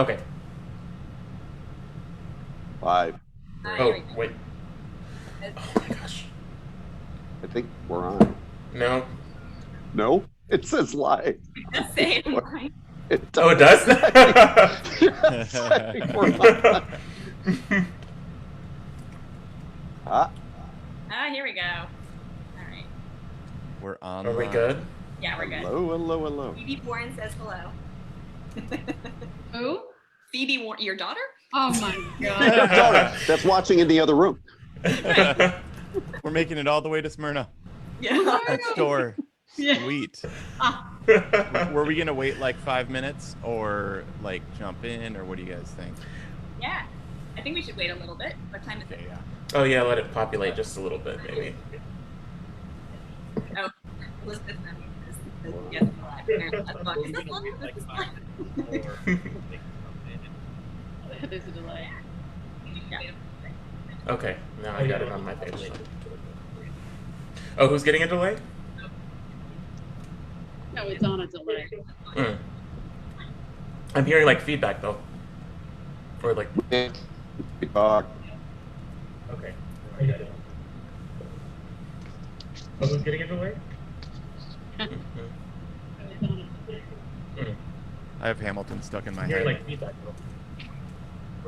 Okay. 5. Oh, wait. Oh my gosh. I think we're on. No. No, it says live. Just say it online. It Oh, it does? Yes, I think we're on. Here we go. All right. We're on. Are we good? Yeah, we're good. Hello. Phoebe Warren says hello. Who? Phoebe Warren, your daughter? Oh my god. That's watching in the other room. We're making it all the way to Smyrna. Yeah. Next door. Yeah. Sweet. Were we gonna wait like 5 minutes or like jump in, or what do you guys think? Yeah. I think we should wait a little bit. What time is it? Okay, yeah. Oh yeah, let it populate just a little bit, maybe. Oh, Elizabeth says yes, There's a delay. Okay, now I got it on my page. Oh, who's getting a delay? No, it's on a delay. Mm. I'm hearing like feedback though. Or like. Okay. I got it. Oh, who's getting a delay? I have Hamilton stuck in my I'm hearing head. like feedback though.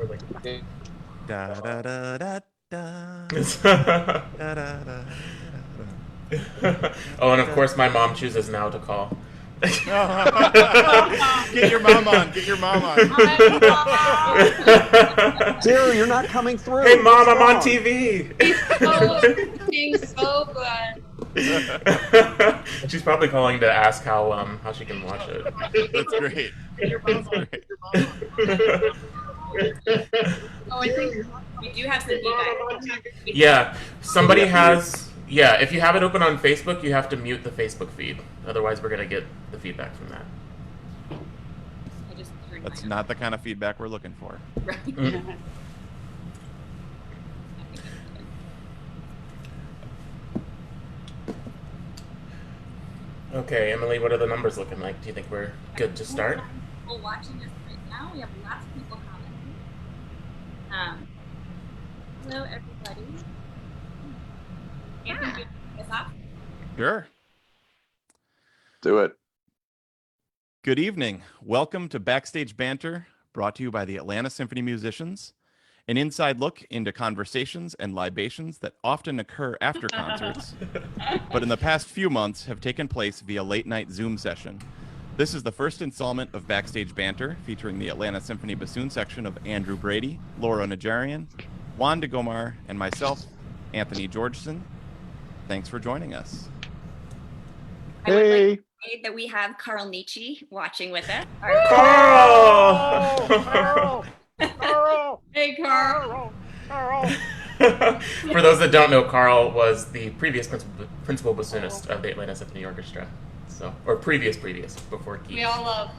Or like. Da da da da da. Da da da. Oh, and of course my mom chooses now to call. Get your mom on. Get your mom on. Sarah, you're not coming through. Hey, Mom, I'm on TV. Being so good. She's probably calling to ask how she can watch it. That's great. That's great. Oh, I think we do have some feedback. Yeah, somebody has. Yeah, if you have it open on Facebook, you have to mute the Facebook feed. Otherwise, we're gonna get the feedback from that. I just turned That's my not the kind of feedback we're looking for. right. Mm. Okay, Emily, what are the numbers looking like? Do you think we're good to start? People watching us right now. We have lots of people commenting. Hello, everybody. Anthony, do you want to kick us off? Sure. Do it. Good evening. Welcome to Backstage Banter, brought to you by the Atlanta Symphony Musicians. An inside look into conversations and libations that often occur after concerts, but in the past few months have taken place via late-night Zoom session. This is the first installment of Backstage Banter, featuring the Atlanta Symphony Bassoon section of Andrew Brady, Laura Najarian, Juan de Gomar, and myself, Anthony Georgeson. Thanks for joining us. I would Hey. like to say that we have Carl Nietzsche watching with us. Carl! Hey, Carl. For those that don't know, Carl was the previous principal bassoonist of the Atlanta Symphony Orchestra. So, or previous, before Keith. We all love.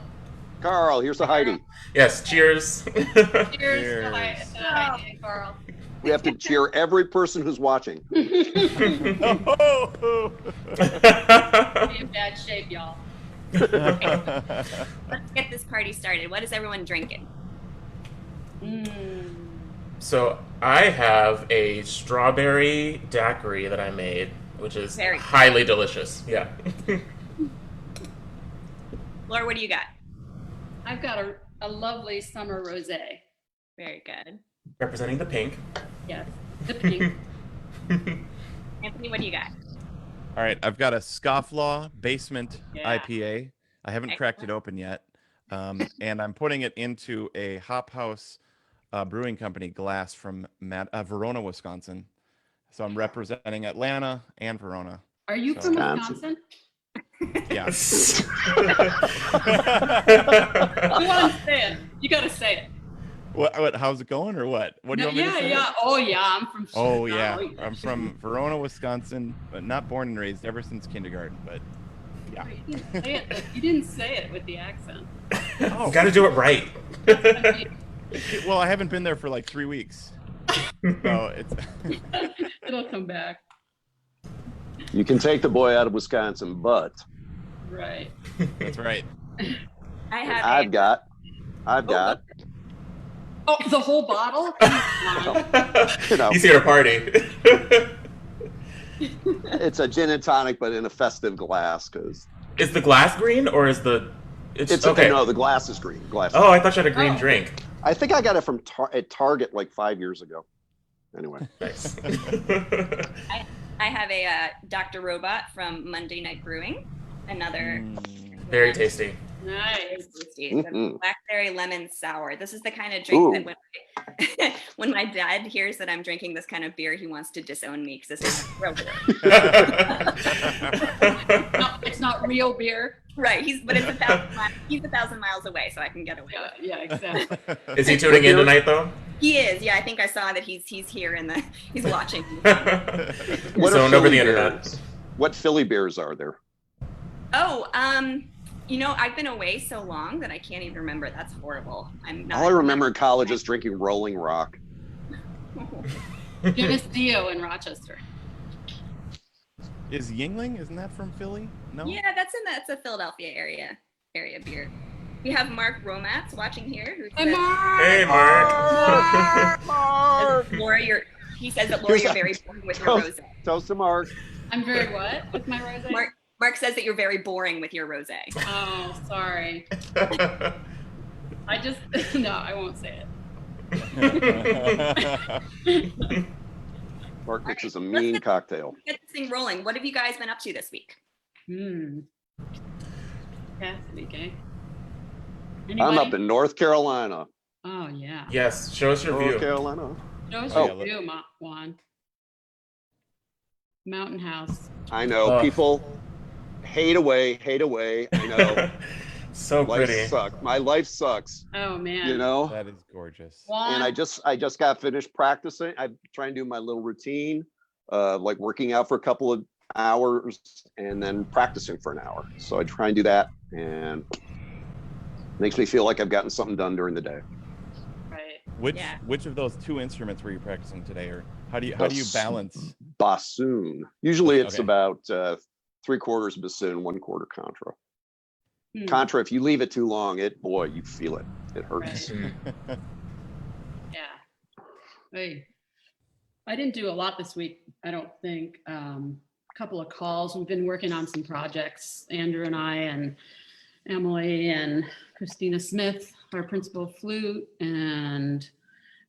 Carl, here's to Heidi. Yes, cheers. Cheers to Heidi and Carl. We have to cheer every person who's watching. Be in bad shape, y'all. Let's get this party started. What is everyone drinking? So I have a strawberry daiquiri that I made, which is Very highly delicious. Yeah. Laura, what do you got? I've got a lovely summer rosé. Very good. Representing the pink. Yes, the pink. Anthony, what do you got? All right, I've got a Scofflaw Basement Yeah. IPA. I haven't cracked it open yet, and I'm putting it into a Hop House Brewing Company glass from Verona, Wisconsin. So I'm representing Atlanta and Verona. Are you from Wisconsin? Yeah. You want to say it? You got to say it. What? How's it going, or what? What do you want me to say? Yeah. Oh, yeah. I'm from. Oh, yeah. Chicago. I'm from Verona, Wisconsin, but not born and raised ever since kindergarten. But yeah. You didn't say it with the accent. Oh. Got to do it right. Well, I haven't been there for like 3 weeks, so it's. It'll come back. You can take the boy out of Wisconsin, but Right. That's right. I have. I've got Oh, the whole bottle? Come on. You know. He's here to party. It's a gin and tonic, but in a festive glass. Because Is the glass green or is the? it's okay. no, the glass is green. Glass. Oh, I thought you had a green Oh. drink. I think I got it from at Target like 5 years ago. Anyway, Nice. I have a Dr. Robot from Monday Night Brewing. Another Very tasty. Nice. tasty. It's a Mhm. blackberry lemon sour. This is the kind of drink Ooh. that when my dad hears that I'm drinking this kind of beer, he wants to disown me because this is real beer. No, it's not real beer. Right. He's 1,000 miles away, so I can get away with it. Yeah, exactly. Is he tuning in tonight though? He is. Yeah, I think I saw that he's here he's watching. what are Zoned over Philly the internet. beers? What Philly beers are there? Oh, I've been away so long that I can't even remember. That's horrible. I'm not. All I remember in college is drinking Rolling Rock. Guinness Dio in Rochester. Is Yingling? Isn't that from Philly? No. Yeah, that's a Philadelphia area beer. We have Mark Romatz watching here. Who Hey, says, Mark! Hey, Mark. Laura, he says that Laura, you're very boring with your rosé. Toast to Mark. I'm very what with my rosé? Mark says that you're very boring with your rosé. Oh, sorry. I just no, I won't say it. Mark mixes a mean cocktail. Get this thing rolling. What have you guys been up to this week? Cassidy, okay. I'm up in North Carolina. Oh yeah. Yes, show us your North view. Carolina. Show us Oh. your view, Juan. Mountain House. I know. Ugh. People hate away. I know. So Life pretty. sucks. My life sucks. Oh man. You know? That is gorgeous. Juan. And I just got finished practicing. I'm trying to do my little routine, like working out for a couple of hours and then practicing for an hour. So I try and do that, and makes me feel like I've gotten something done during the day. Right. Which of those two instruments were you practicing today, or how do you balance? Bassoon. Usually it's Okay. about 3/4 bassoon, 1/4 contra. Hmm. Contra, if you leave it too long, you feel it. It hurts. Mm. Yeah. Hey, I didn't do a lot this week, I don't think. A couple of calls. We've been working on some projects, Andrew and I and Emily and Christina Smith, our principal of flute, and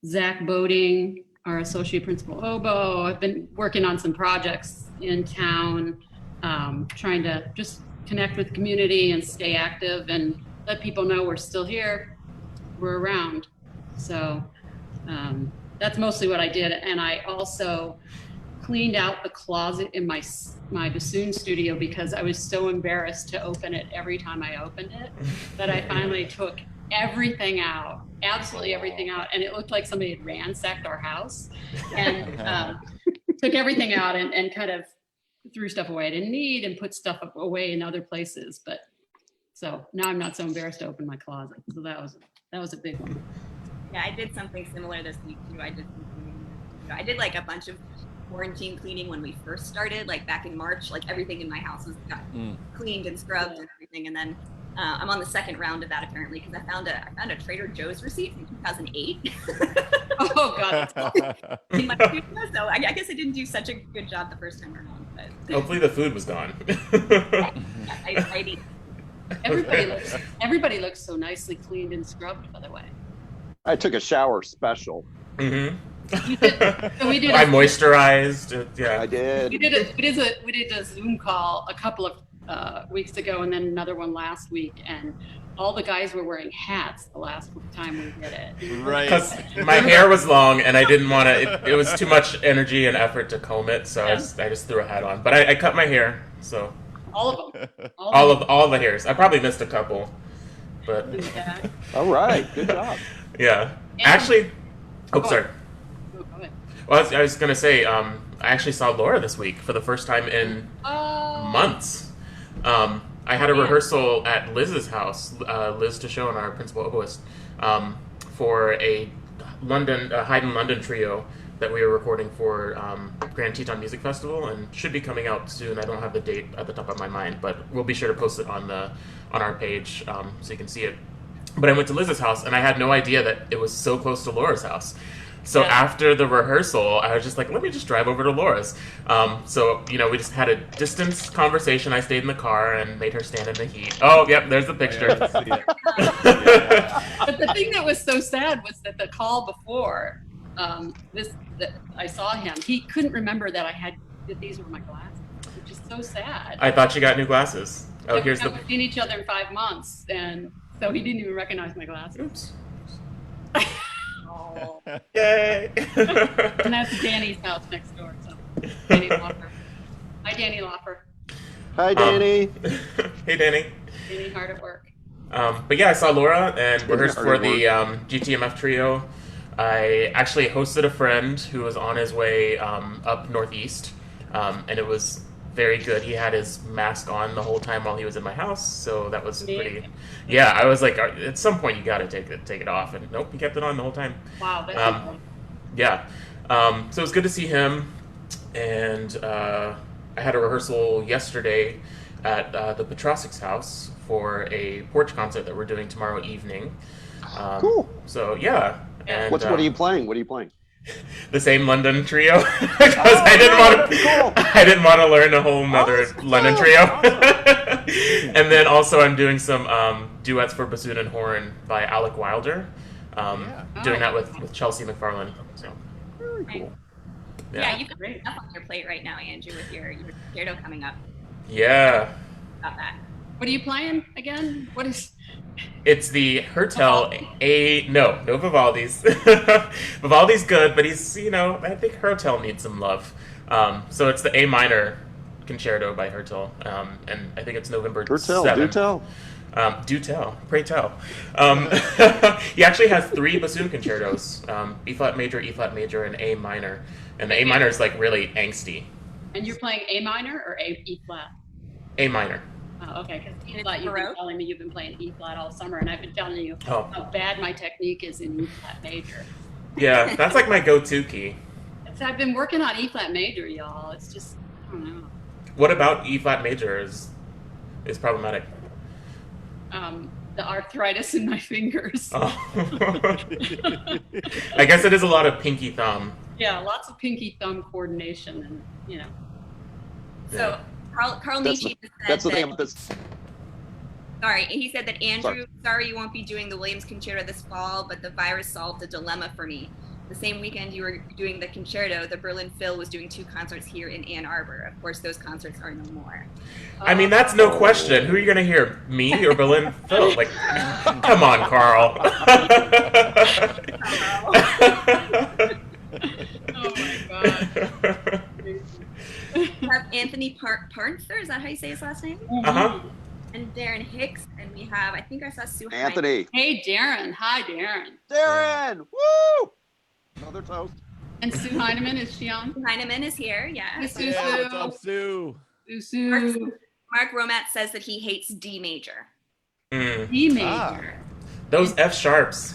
Zach Boating, our associate principal oboe. I've been working on some projects in town, trying to just connect with the community and stay active and let people know we're still here, we're around. So that's mostly what I did. And I also cleaned out the closet in my bassoon studio because I was so embarrassed to open it every time I opened it that I finally took everything out, absolutely everything out. And it looked like somebody had ransacked our house and took everything out and kind of threw stuff away I didn't need and put stuff away in other places. But so now I'm not so embarrassed to open my closet. So that was a big one. Yeah, I did something similar this week too. I did like a bunch of quarantine cleaning when we first started, like back in March. Like everything in my house was got cleaned and scrubbed and everything. And then I'm on the second round of that apparently because I found a Trader Joe's receipt from 2008 Oh God. in my studio. So I guess I didn't do such a good job the first time around. But Hopefully the food was gone. I eat. Everybody looks so nicely cleaned and scrubbed, by the way. I took a shower special. Mm-hmm. So we did I moisturized. Yeah. I did. we did a Zoom call a couple of weeks ago and then another one last week, and all the guys were wearing hats the last time we did it. Right. Because my hair was long and I didn't want to. It was too much energy and effort to comb it, so Yeah. I just threw a hat on. But I cut my hair, so All of them. all the hairs. I probably missed a couple, but Yeah. All right. Good job. yeah. And- Actually, Go on. sorry. Oh, go ahead. Well, I was gonna say, I actually saw Laura this week for the first time in Oh. months. I had a Yeah. rehearsal at Liz's house, Liz Tashone, our principal oboist, for a Haydn London trio that we were recording for Grand Teton Music Festival, and should be coming out soon. I don't have the date at the top of my mind, but we'll be sure to post it on our page so you can see it. But I went to Liz's house, and I had no idea that it was so close to Laura's house. So Yeah. after the rehearsal, I was just like, let me just drive over to Laura's. So, we just had a distance conversation. I stayed in the car and made her stand in the heat. Oh, yep, there's the picture. Yeah, I see it. Yeah. But the thing that was so sad was that the call before that I saw him, he couldn't remember that these were my glasses, which is so sad. I thought you got new glasses. Oh, We here's the... haven't seen each other in 5 months, and so he didn't even recognize my glasses. Oops. Oh. Yay! And that's Danny's house next door. So, Danny Loffer. Hi, Danny Loffer. Hi, Danny. Hey, Danny. Danny, hard at work. But yeah, I saw Laura and rehearsed hard for at the GTMF trio. I actually hosted a friend who was on his way up northeast, and it was very good. He had his mask on the whole time while he was in my house, so that was pretty. Amazing. Yeah, I was like, at some point you got to take it off, and nope, he kept it on the whole time. Wow, that's cool. Yeah, so it was good to see him, and I had a rehearsal yesterday at the Petrosics house for a porch concert that we're doing tomorrow evening. Cool. So yeah. And, What are you playing? What are you playing? the same London trio because I didn't want to learn a whole nother London trio. And then also I'm doing some duets for bassoon and horn by Alec Wilder. Doing that with Chelsea McFarlane. So Very cool. Yeah, you've got enough on your plate right now, Andrew, with your concerto coming up. Yeah. About that. What are you playing again? What is? It's the Hertel no Vivaldi's. Vivaldi's good, but he's I think Hertel needs some love. So it's the A minor concerto by Hertel, and I think it's November 7th. Do tell, pray tell. He actually has 3 bassoon concertos: E flat major, and A minor. And the A minor is like really angsty. And you're playing A minor or E flat? A minor. Oh, okay. Because E flat, you've been telling me you've been playing E flat all summer, and I've been telling you how bad my technique is in E flat major. Yeah, that's like my go-to key. I've been working on E flat major, y'all. It's just, I don't know. What about E flat major is problematic? The arthritis in my fingers. Oh. I guess it is a lot of pinky thumb. Yeah, lots of pinky thumb coordination, and So Carl Nietzsche That's the said thing about this. Sorry, he said that Andrew, sorry you won't be doing the Williams Concerto this fall, but the virus solved a dilemma for me. The same weekend you were doing the concerto, the Berlin Phil was doing 2 concerts here in Ann Arbor. Of course, those concerts are no more. I mean, that's no question. Who are you going to hear? Me or Berlin Phil? Like, come on, Carl. Oh my God. We have Anthony Parther, is that how you say his last name? Uh-huh. And Darren Hicks, and we have, I think I saw Sue Anthony. Hey, Darren. Hi, Darren. Darren. Woo! Another toast. And Sue Heineman, is she on? Heineman is here, yeah. Hi, Sue. Yeah, What's up, Sue? Sue. Mark Romat says that he hates D major. D major. Those F sharps.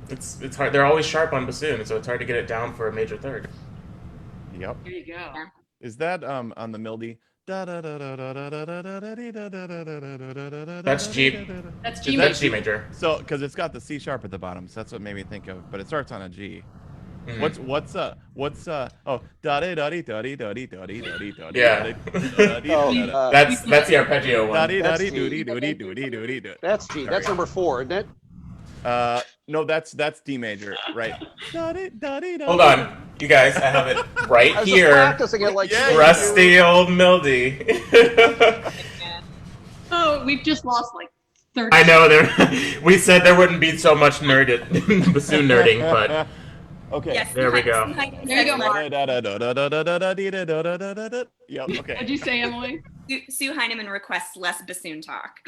It's hard. They're always sharp on bassoon, so it's hard to get it down for a major third. Yep. There you go. Is that on the Mildy? That's That's G That's major. G major. So, because it's got the C sharp at the bottom, so that's what made me think of. But it starts on a G. Mhm. Yeah. That's the arpeggio one. That's G. That's number 4, isn't it? No, that's D major, right? Hold on, you guys. I have it right I was here. just practicing it like Yeah, Rusty old Mildy. Oh, we've just lost like 30. I know we said there wouldn't be so much bassoon nerding, but Okay. Yes, There we go. There you go, Mark. Yep. Okay. What'd you say, Emily? Sue Heineman requests less bassoon talk.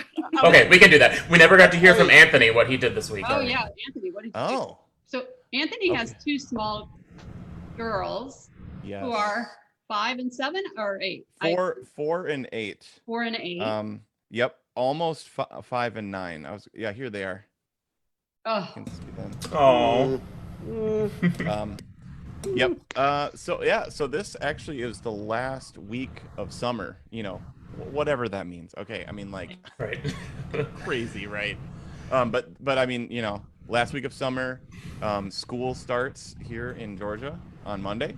okay, we can do that. We never got to hear from Anthony what he did this week. Oh, yeah, Anthony, what did you do? Oh. So Anthony has 2 small girls Yes. who are 5 and 7 or 8? 4 and 8. 4 and 8. Yep. Almost 5 and 9. Here they are. Oh, You can see them. Oh. Yep. So this actually is the last week of summer, whatever that means. Okay. I mean, like, Right. crazy, right? But I mean, last week of summer, school starts here in Georgia on Monday.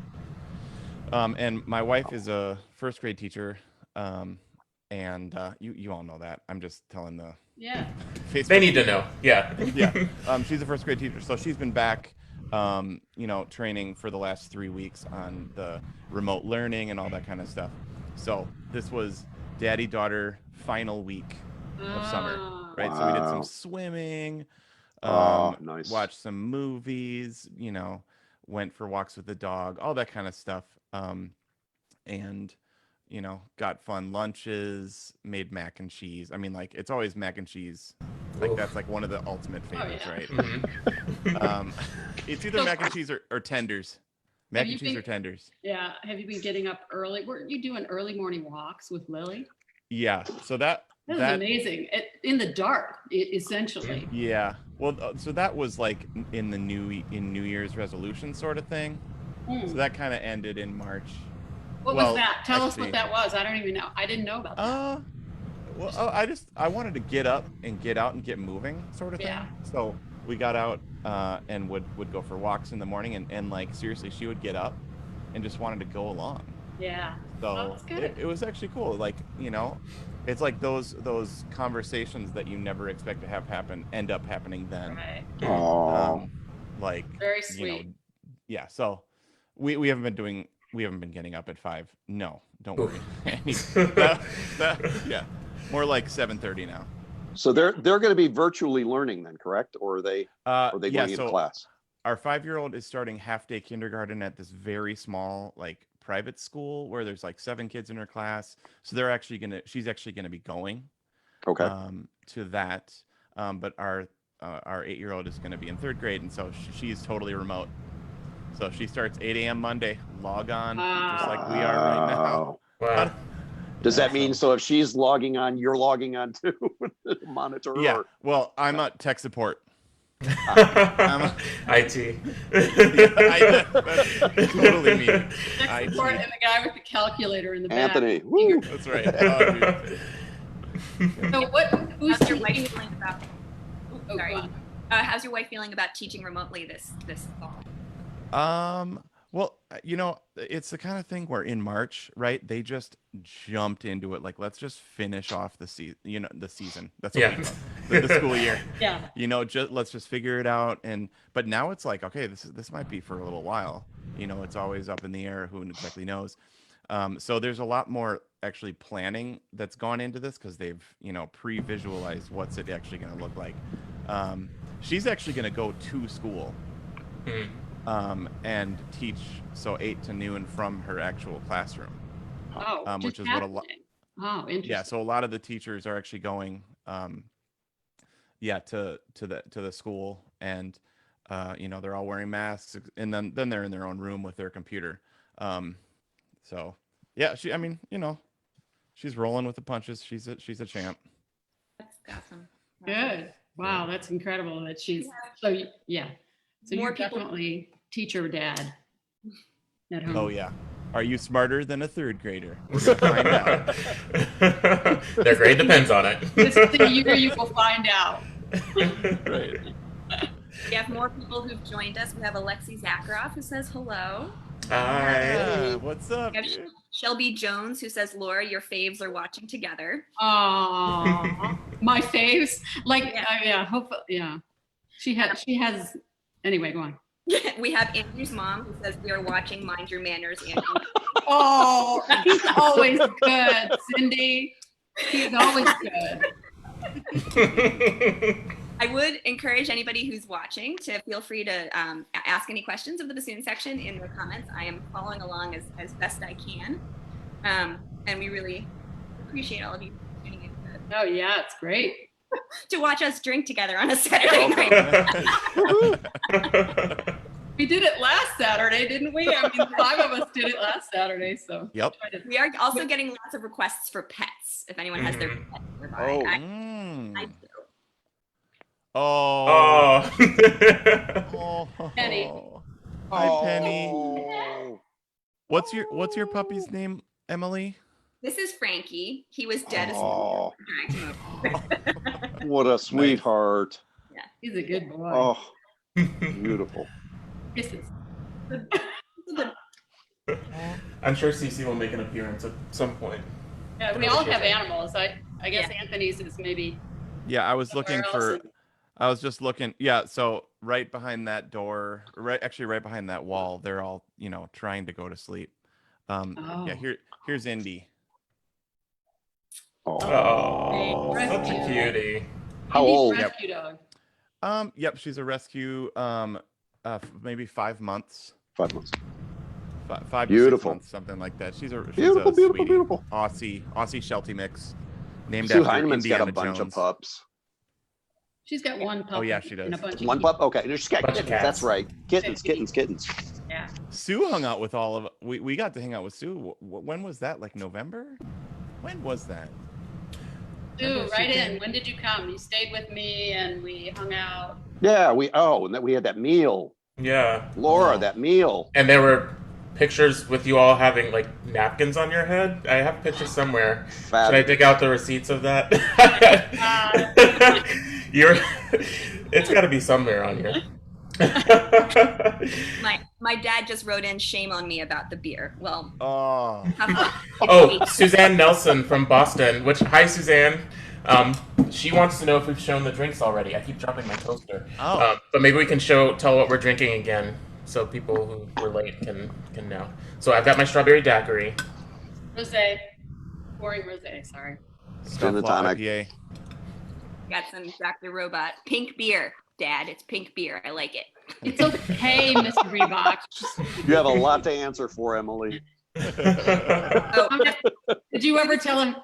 And my wife is a first grade teacher. And you all know that. I'm just telling the Facebook. They need to know. Yeah. Yeah. She's a first grade teacher, so she's been back, training for the last 3 weeks on the remote learning and all that kind of stuff. So this was daddy-daughter final week of summer, right? So we did some Wow. swimming, Nice. watched some movies, went for walks with the dog, all that kind of stuff. And got fun lunches, made mac and cheese. I mean, like, it's always mac and cheese. Like, that's like one of the ultimate favorites, right? Mhm. It's either mac and cheese or tenders. Mac and cheese or tenders. Yeah. Have you been getting up early? Weren't you doing early morning walks with Lily? Yeah. So that was amazing. In the dark, essentially. Yeah. Well, so that was like in New Year's resolution sort of thing. So that kind of ended in March. What was that? Tell us what that was. I don't even know. I didn't know about that. I wanted to get up and get out and get moving sort of thing. Yeah. So we got out and would go for walks in the morning and like, seriously, she would get up and just wanted to go along. Yeah. So it was actually cool. Like, it's like those conversations that you never expect to have happen end up happening then. Right. Like, very sweet. Yeah. So we haven't been getting up at 5. No, don't worry. Yeah, more like 7:30 now. So they're going to be virtually learning then, correct? Or are they going into class? Our 5-year-old is starting half-day kindergarten at this very small, like, private school where there's like 7 kids in her class. So she's actually gonna be going to that. But our 8-year-old is gonna be in 3rd grade, and so she's totally remote. So she starts 8 a.m. Monday, log on, just like we are right now. Wow. Does that mean, so if she's logging on, you're logging on too? Monitor? Yeah. Or? Well, I'm at tech support. IT. That's totally me. Tech support and the guy with the calculator in the back. Anthony. Woo. That's right. Oh, So how's your wife feeling about? How's your wife feeling about teaching remotely this fall? Well, it's the kind of thing where in March, right, they just jumped into it. Like, let's just finish off the season. The season. That's what we call the school year. Yeah. Let's just figure it out. But now it's like, okay, this might be for a little while. It's always up in the air. Who exactly knows? So there's a lot more actually planning that's gone into this because they've pre-visualized what's it actually going to look like. She's actually going to go to school. And teach 8 to noon from her actual classroom. Which is what a lot. Oh, interesting. Yeah, so a lot of the teachers are actually going, to the school, and they're all wearing masks, and then they're in their own room with their computer. So yeah, she's rolling with the punches. She's a champ. That's awesome. Good. Wow, that's incredible that she's so yeah. So more you're definitely teacher dad at home. Oh yeah. Are you smarter than a 3rd grader? We're gonna find out. Their grade depends on it. This is the year you will find out. Right. We have more people who've joined us. We have Alexi Zakharov who says hello. Hi. What's up? We have Shelby Jones who says, Laura, your faves are watching together. Oh, my faves. Like, hopefully, yeah. She has. Anyway, go on. We have Andrew's mom who says we are watching Mind Your Manners, Andrew. Oh, he's always good, Cindy. He's always good. I would encourage anybody who's watching to feel free to ask any questions of the bassoon section in the comments. I am following along as best I can. And we really appreciate all of you tuning in. Oh, yeah, it's great. To watch us drink together on a Saturday night. We did it last Saturday, didn't we? I mean, 5 of us did it last Saturday, so. Yep. We are also getting lots of requests for pets. If anyone has their pet nearby. I do. Oh. Penny. Hi, Penny. What's your puppy's name, Emily? This is Frankie. He was dead as Oh. What a sweetheart. He's a good boy. Oh, beautiful. Kisses. I'm sure Cece will make an appearance at some point. Yeah, we all have animals. I guess Anthony's is maybe. Yeah, I was looking somewhere else. I was just looking. Yeah, so right behind that door, right behind that wall, they're all, trying to go to sleep. Yeah, here's Indy. Oh, Hey, such a cutie. How Indy's old? rescue dog. Yep, she's a rescue. Maybe 5 months. 5 months. 5 to 6 Beautiful. months, something like that. She's a Beautiful, beautiful, sweetie. beautiful. Aussie Sheltie mix, named Sue after Heinemann's Indiana got a bunch Jones. of pups. She's got one pup. Oh, yeah, she does. And a bunch One of pup? Okay. She's got Bunch of kittens. cats. That's right. Kittens. Yeah. Sue hung out with all of. We got to hang out with Sue. When was that? Like November? When was that? Sue, right in. When did you come? You stayed with me and we hung out. Yeah, and then we had that meal. Yeah. Laura, that meal. And there were pictures with you all having like napkins on your head. I have pictures somewhere. Should I dig out the receipts of that? It's got to be somewhere on here. My dad just wrote in shame on me about the beer. Well, Oh, Oh, Suzanne Nelson from Boston. Hi, Suzanne. She wants to know if we've shown the drinks already. I keep dropping my toaster. But maybe we can tell what we're drinking again, so people who were late can know. So I've got my strawberry daiquiri. Rosé. Pouring rosé, sorry. Gin and tonic. IPA. got some Dr. Robot pink beer. Dad, it's pink beer. I like it. It's okay, Mr. Reebok. You have a lot to answer for, Emily. Did you ever tell him,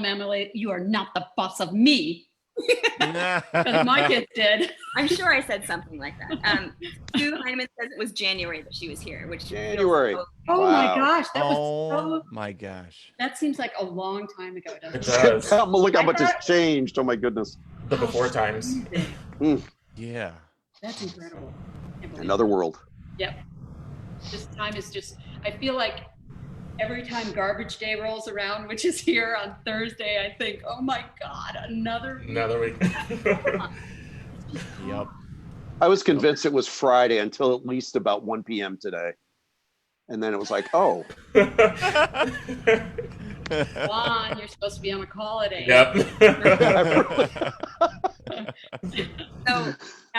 Emily, you are not the boss of me? Because my kids did. I'm sure I said something like that. Sue Heinemann says it was January that she was here, which January. Oh Wow. my gosh, that was Oh my gosh. that seems like a long time ago, doesn't It it? does. Look how much has changed. Oh my goodness. The before times. Yeah. That's incredible. Can't believe Another world. Yep. This time is just, I feel like every time garbage day rolls around, which is here on Thursday, I think, oh my God, another week. Another week. Yep. I was convinced it was Friday until at least about 1 p.m. today. And then it was like, oh. Juan, you're supposed to be on a call at 8. Yep. So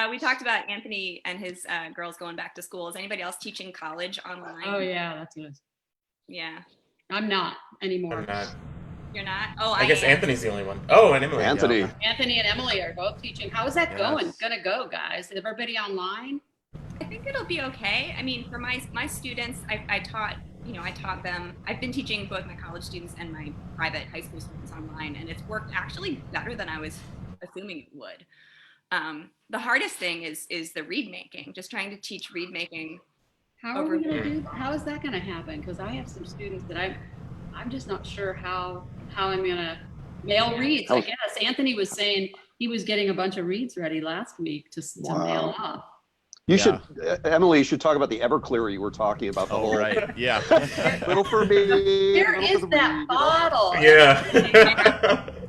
we talked about Anthony and his girls going back to school. Is anybody else teaching college online? Oh yeah, that's good. Yeah. I'm not anymore. I'm not. You're not? Oh, I guess am. Anthony's the only one. Oh, and Emily. Anthony. Yeah. Anthony and Emily are both teaching. How is that Yes. going? Gonna go, guys. Is everybody online? I think it'll be okay. I mean, for my students, I taught them. I've been teaching both my college students and my private high school students online, and it's worked actually better than I was assuming it would. The hardest thing is the reed making, just trying to teach reed making. How are we gonna do? How is that gonna happen? Because I have some students that I'm just not sure how I'm gonna mail reads. I guess Anthony was saying he was getting a bunch of reads ready last week to mail off. You should, Emily, you should talk about the Everclear you were talking about. The whole Right. Yeah. little for me. Where is that bottle? Yeah.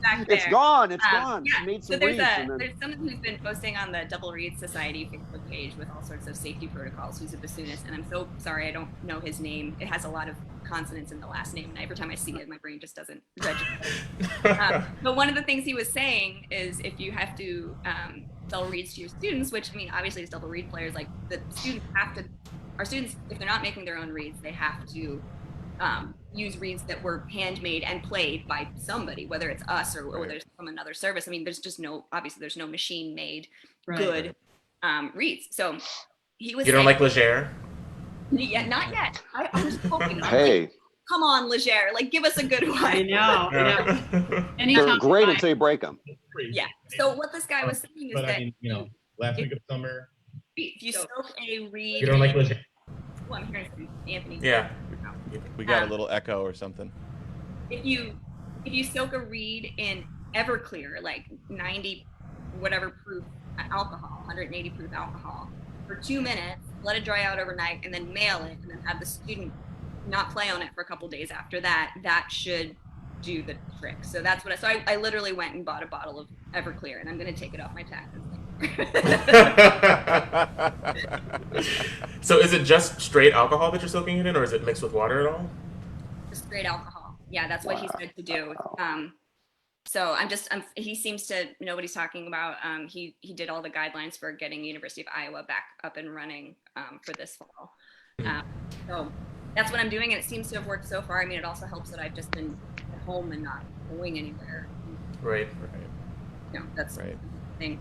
Back It's there. gone. It's gone. Yeah. She made So some there's reads and then- there's someone who's been posting on the Double Reed Society Facebook page with all sorts of safety protocols, who's a bassoonist, and I'm so sorry I don't know his name. It has a lot of consonants in the last name, and every time I see it, my brain just doesn't register. But one of the things he was saying is if you have to sell reeds to your students, which I mean obviously as double reed players, like the students our students, if they're not making their own reeds, they have to use reeds that were handmade and played by somebody, whether it's us or there's from another service. I mean, there's no machine made good reeds. So he was You don't like Leger? Yeah, not yet. I'm just hoping. Hey, Come on, Leger, like give us a good one. I know. they're Anytime great until you break them. Yeah. So what this guy was saying is But that I mean, last week of summer, if you soak a reed, you don't like Leger. well, I'm hearing from Anthony. Yeah. We got a little echo or something. If you soak a reed in Everclear, like 90 whatever proof alcohol, 180 proof alcohol, for 2 minutes, let it dry out overnight, and then mail it, and then have the student not play on it for a couple days after that, that should do the trick. So that's what I literally went and bought a bottle of Everclear, and I'm going to take it off my taxes. So is it just straight alcohol that you're soaking it in, or is it mixed with water at all? Just straight alcohol. Yeah, that's what he said to do. So he seems to know what he's talking about. He did all the guidelines for getting University of Iowa back up and running for this fall. So that's what I'm doing, and it seems to have worked so far. I mean, it also helps that I've just been at home and not going anywhere. Right. You know, that's right. the thing.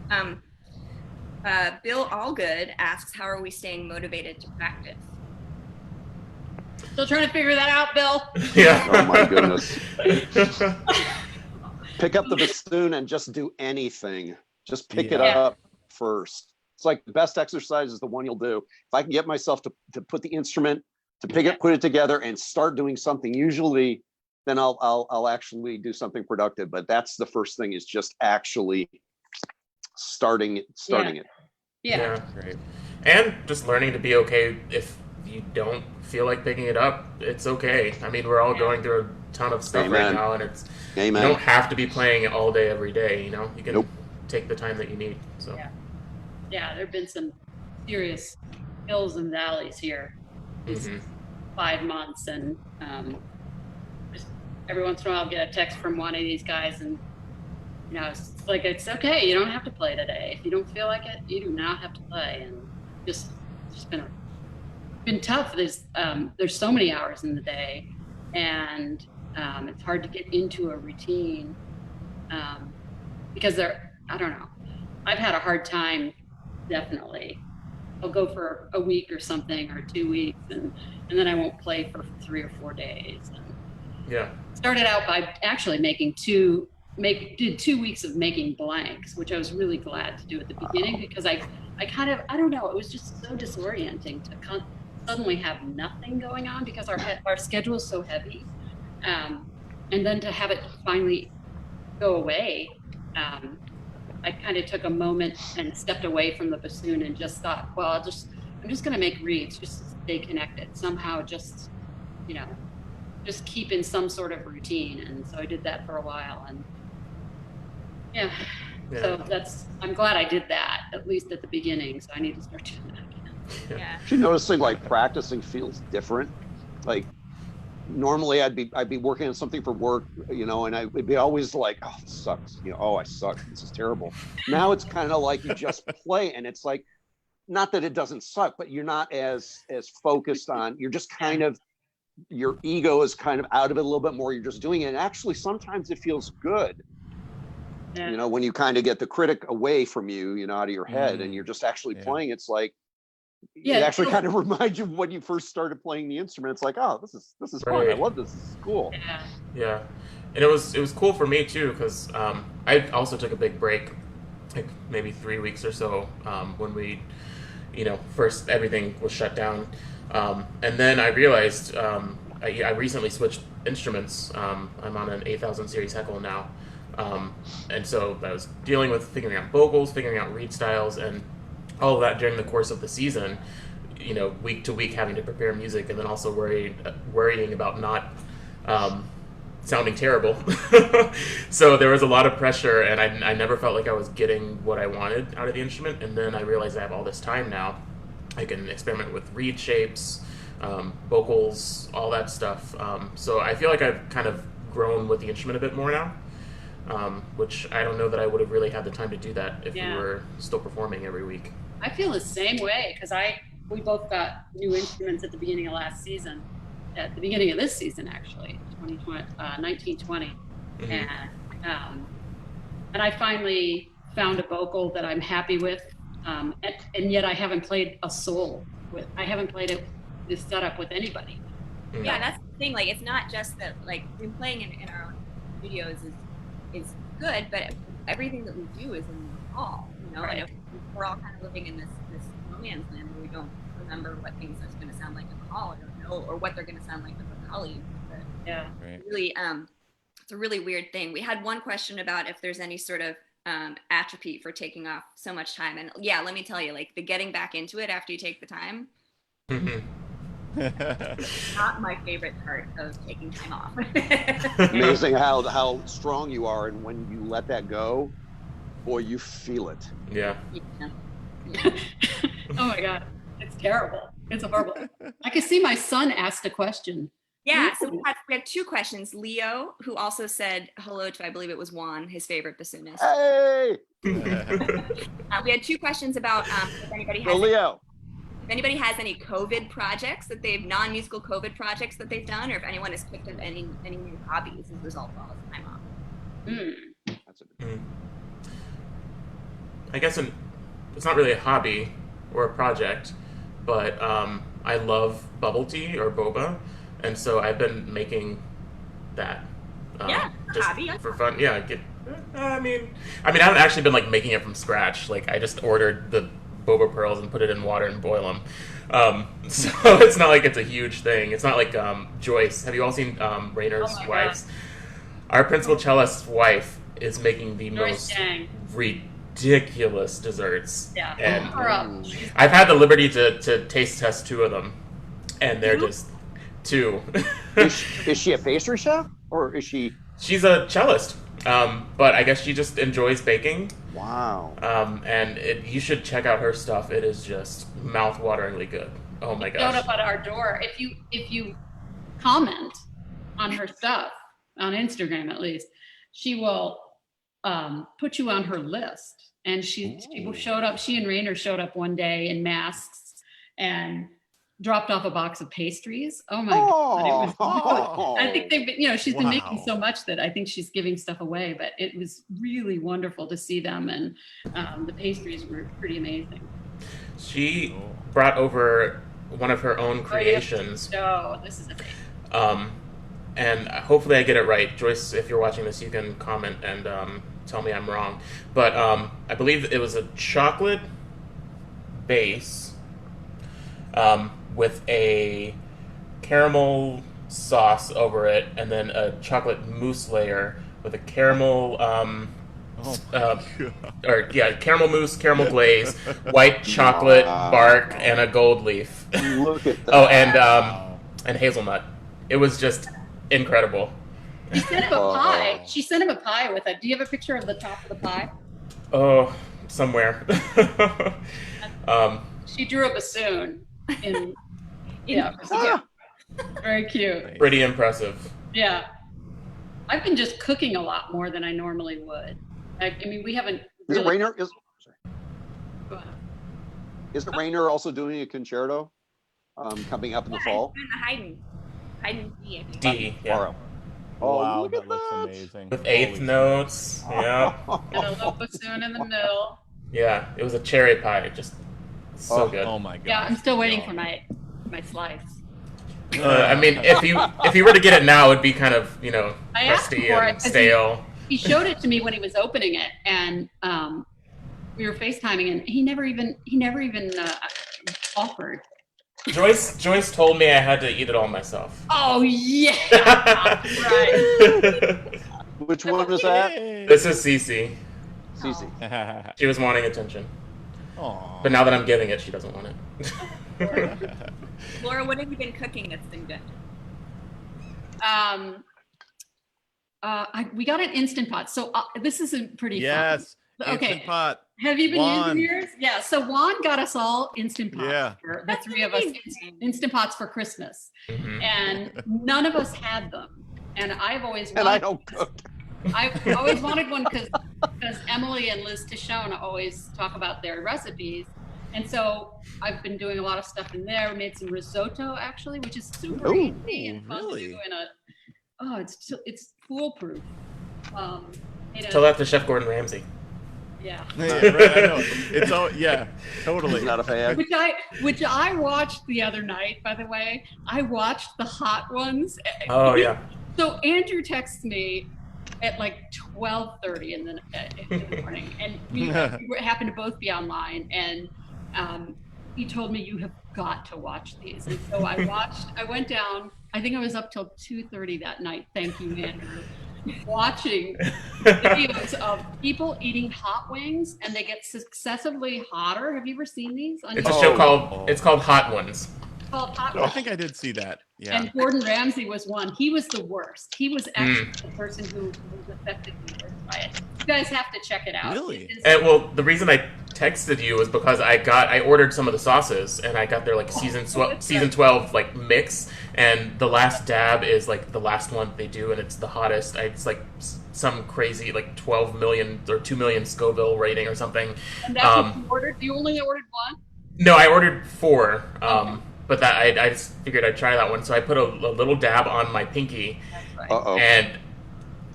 Bill Allgood asks, how are we staying motivated to practice? Still trying to figure that out, Bill. Yeah. Oh my goodness. Pick up the bassoon and just do anything. Just pick it up first. It's like the best exercise is the one you'll do. If I can get myself to put the instrument, to put it together and start doing something, usually then I'll actually do something productive. But that's the first thing, is just actually starting it. Yeah. Great. And just learning to be okay if you don't feel like picking it up. It's okay. I mean, we're all going through a ton of stuff right now, and it's you don't have to be playing it all day every day. You know, you can take the time that you need. So yeah, there've been some serious hills and valleys here these 5 months, and just every once in a while I'll get a text from one of these guys, and you know, it's like, it's okay, you don't have to play today. If you don't feel like it, you do not have to play. And just been tough. There's so many hours in the day, and it's hard to get into a routine because I don't know. I've had a hard time, definitely. I'll go for a week or something, or 2 weeks, and then I won't play for 3 or 4 days. And started out by actually did 2 weeks of making blanks, which I was really glad to do at the beginning, because I don't know, it was just so disorienting to suddenly have nothing going on, because our schedule is so heavy, and then to have it finally go away. I kind of took a moment and stepped away from the bassoon and just thought, well, I'm just going to make reeds just to stay connected somehow, just keep in some sort of routine. And so I did that for a while, and so I'm glad I did that, at least at the beginning. So I need to start doing that again. Yeah. You're noticing like practicing feels different. Like normally I'd be working on something for work, you know, and I would be always like, oh, this sucks. You know, oh, I suck. This is terrible. Now it's kind of like you just play, and it's like, not that it doesn't suck, but you're not as focused on, you're just kind of, your ego is kind of out of it a little bit more. You're just doing it. And actually, sometimes it feels good. Yeah. You know, when you kind of get the critic away from you, you know, out of your head, and you're just actually playing, it's like, it actually kind of reminds you of when you first started playing the instrument. It's like, oh, this is fun. I love this. This is cool. Yeah. And it was cool for me too, because I also took a big break, like maybe 3 weeks or so, when we, you know, first everything was shut down. And then I realized I recently switched instruments. I'm on an 8000 series Heckle now. And so I was dealing with figuring out vocals, figuring out reed styles, and all of that during the course of the season, you know, week to week, having to prepare music, and then also worrying about not sounding terrible. So there was a lot of pressure, and I never felt like I was getting what I wanted out of the instrument. And then I realized I have all this time now. I can experiment with reed shapes, vocals, all that stuff. So I feel like I've kind of grown with the instrument a bit more now. Which I don't know that I would have really had the time to do that if we were still performing every week. I feel the same way, because we both got new instruments at the beginning of last season, at the beginning of this season, actually, 1920. And I finally found a vocal that I'm happy with, and yet I haven't played a soul with. I haven't played this setup with anybody. Yeah, that's the thing. Like, it's not just that, like, playing in our own studios is good, but everything that we do is in the hall, you know, and we're all kind of living in this no man's land where we don't remember what things are going to sound like in the hall, or what they're going to sound like with our colleagues. But really, it's a really weird thing. We had one question about if there's any sort of atrophy for taking off so much time, and let me tell you, like, the getting back into it after you take the time. Not my favorite part of taking time off. Amazing how strong you are, and when you let that go, Boy, you feel it. Yeah. Yeah. Oh my God, it's terrible. It's horrible. I could see my son asked a question. Yeah, so we have two questions. Leo, who also said hello to, I believe it was Juan, his favorite bassoonist. Hey, We had two questions about if anybody has any COVID projects that they've non-musical COVID projects that they've done, or if anyone has picked up any new hobbies as a result of all this time off. That's a I guess it's not really a hobby or a project, but I love bubble tea or boba, and so I've been making that. Yeah, just hobby. for fun. Yeah, I mean, I haven't actually been like making it from scratch. Like I just ordered the boba pearls and put it in water and boil them. So it's not like it's a huge thing. It's not like Joyce. Have you all seen Rayner's Oh my wives? Our principal cellist's wife is making the Joyce most Chang. ridiculous desserts. Yeah. And Her up. I've had the liberty to taste test two of them, and they're just two. is she a pastry chef or is she? She's a cellist, but I guess she just enjoys baking. Wow. And you should check out her stuff. It is just mouth-wateringly good. Oh my Showed gosh. up at our door. If you comment on her stuff on Instagram, at least, she will put you on her list. And she showed up. She and Rainer showed up one day in masks and dropped off a box of pastries. Oh my God! It was. Oh. I think they've been, she's been making Wow. so much that I think she's giving stuff away. But it was really wonderful to see them, and the pastries were pretty amazing. She brought over one of her own creations. Oh, this is amazing. And hopefully I get it right. Joyce, if you're watching this, you can comment and tell me I'm wrong. But I believe it was a chocolate base with a caramel sauce over it, and then a chocolate mousse layer with a caramel caramel mousse, caramel glaze, white chocolate bark, and a gold leaf. Look at that. Oh, and hazelnut. It was just incredible. She sent him a pie. She sent him a pie with it. Do you have a picture of the top of the pie? Oh, somewhere. She drew a bassoon. Yeah, very cute. Pretty impressive. Yeah, I've been just cooking a lot more than I normally would. I mean, we haven't. Is it Really, Rainer? Go ahead. Isn't Rainer also doing a concerto coming up in the fall? Haydn D, I think. D, yeah. Tomorrow. Oh, Wow, look that at looks that. amazing. With eighth Holy notes. Yeah. And a little bassoon in the middle. Yeah. It was a cherry pie. Just so Oh. good. Oh my god. Yeah, I'm still waiting for my slice. I mean, if you were to get it now, it'd be kind of, I asked crusty for it and 'cause stale. He showed it to me when he was opening it, and we were FaceTiming, and he never even offered. Joyce told me I had to eat it all myself. Oh yeah, right. Which one was that? This is Cece. Cece. She was wanting attention, Aw. but now that I'm giving it, she doesn't want it. Laura, what have you been cooking that's been good? We got an Instant Pot, so this isn't pretty Yes. fun. Okay, Instant Pot. have you been Juan. using yours? Yeah, so Juan got us all Instant Pots. Yeah. For the That's three of us, amazing. Instant Pots for Christmas, Mhm. and none of us had them. And I've always And I don't cook. I've always wanted one because Emily and Liz Tishon always talk about their recipes. And so I've been doing a lot of stuff in there. We made some risotto actually, which is super Ooh, easy and fun really? to do it's foolproof. Made a- Tell that to Chef Gordon Ramsay. yeah. Yeah, right, I know. It's all totally. He's not a fan. Which I watched the other night, by the way. I watched the hot ones. Oh yeah. So Andrew texts me at like 12:30 in the morning, and we happened to both be online, and he told me, you have got to watch these. And so I went down, I think I was up till 2:30 that night. Thank you, Andrew. Watching videos of people eating hot wings, and they get successively hotter. Have you ever seen these? It's a show called Hot Ones. called Hot I Wings. think I did see that. Yeah. And Gordon Ramsay was one. He was the worst. He was actually the person who was affected the worst by it. You guys have to check it out. Really? It is- And well, the reason I texted you was because I ordered some of the sauces and I got their like season 12 like mix, and the last dab is like the last one they do, and it's the hottest. It's like some crazy like 12 million or 2 million Scoville rating or something. and that's what you ordered? You only ordered one? No, I ordered 4. But that I just figured I'd try that one, so I put a little dab on my pinky, That's right. Uh-oh. and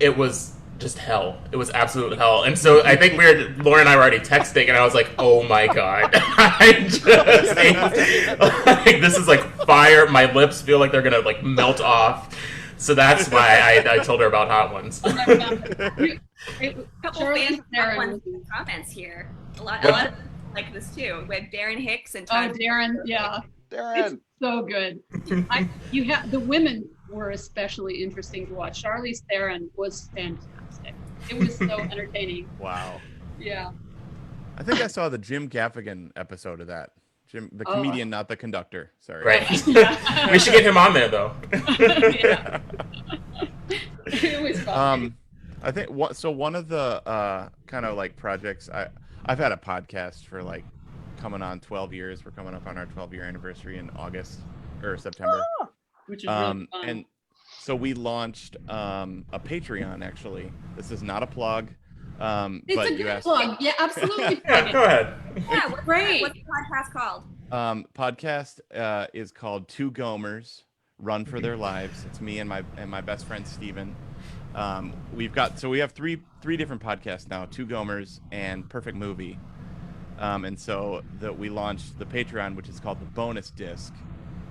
it was just hell. It was absolute hell. And so I think Lauren and I were already texting, and I was like, "Oh my god, I just like, this is like fire. My lips feel like they're gonna like melt off." So that's why I told her about hot ones. A couple Charlie fans Theron have ones was- in the comments here. A lot What? of them like this too. We have Darren Hicks and Oh, Todd. Darren, yeah. Darren. It's so good. You have the women were especially interesting to watch. Charlize Theron was fantastic. It was so entertaining. Wow. Yeah. I think I saw the Jim Gaffigan episode of that. Jim, the comedian, not the conductor. Sorry. Right. We should get him on there though. Yeah. It was fun. I think one of the kind of like projects I've had a podcast for like coming on 12 years. We're coming up on our 12-year anniversary in August or September. Which is really fun. And so we launched a Patreon. Actually, this is not a plug. It's but a you good asked. plug. Yeah, absolutely. Yeah, go ahead. Yeah, what's Great. What's the podcast called? Podcast is called Two Gomers Run for Their Lives. It's me and my best friend Steven. We have three different podcasts now, Two Gomers and Perfect Movie. And so we launched the Patreon, which is called the bonus disc,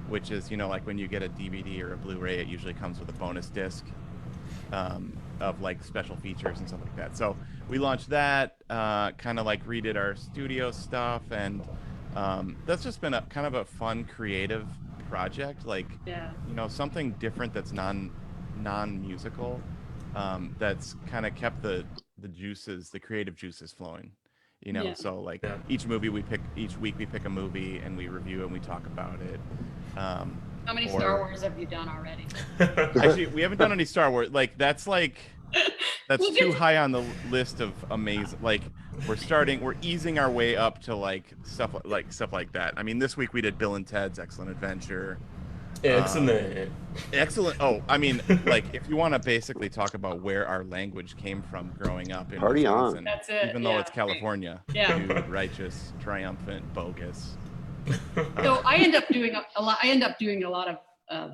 which is, like when you get a DVD or a Blu-ray, it usually comes with a bonus disc of like special features and stuff like that. So we launched that, kind of like redid our studio stuff, and that's just been a kind of a fun, creative project. Like, Yeah. Something different that's non-musical, that's kind of kept the creative juices flowing. Yeah. So like Yeah. each week we pick a movie and we review it and we talk about it. How many or- Star Wars have you done already? Actually, we haven't done any Star Wars. That's We'll get too to- high on the list of amazing. Like we're easing our way up to like stuff like that. I mean, this week we did Bill and Ted's Excellent Adventure. Excellent. Oh, I mean, like if you want to basically talk about where our language came from growing up in Party on. Wisconsin, That's it, even though yeah. it's California, Yeah. too righteous, triumphant, bogus. So I end up doing a lot. I end up doing a lot of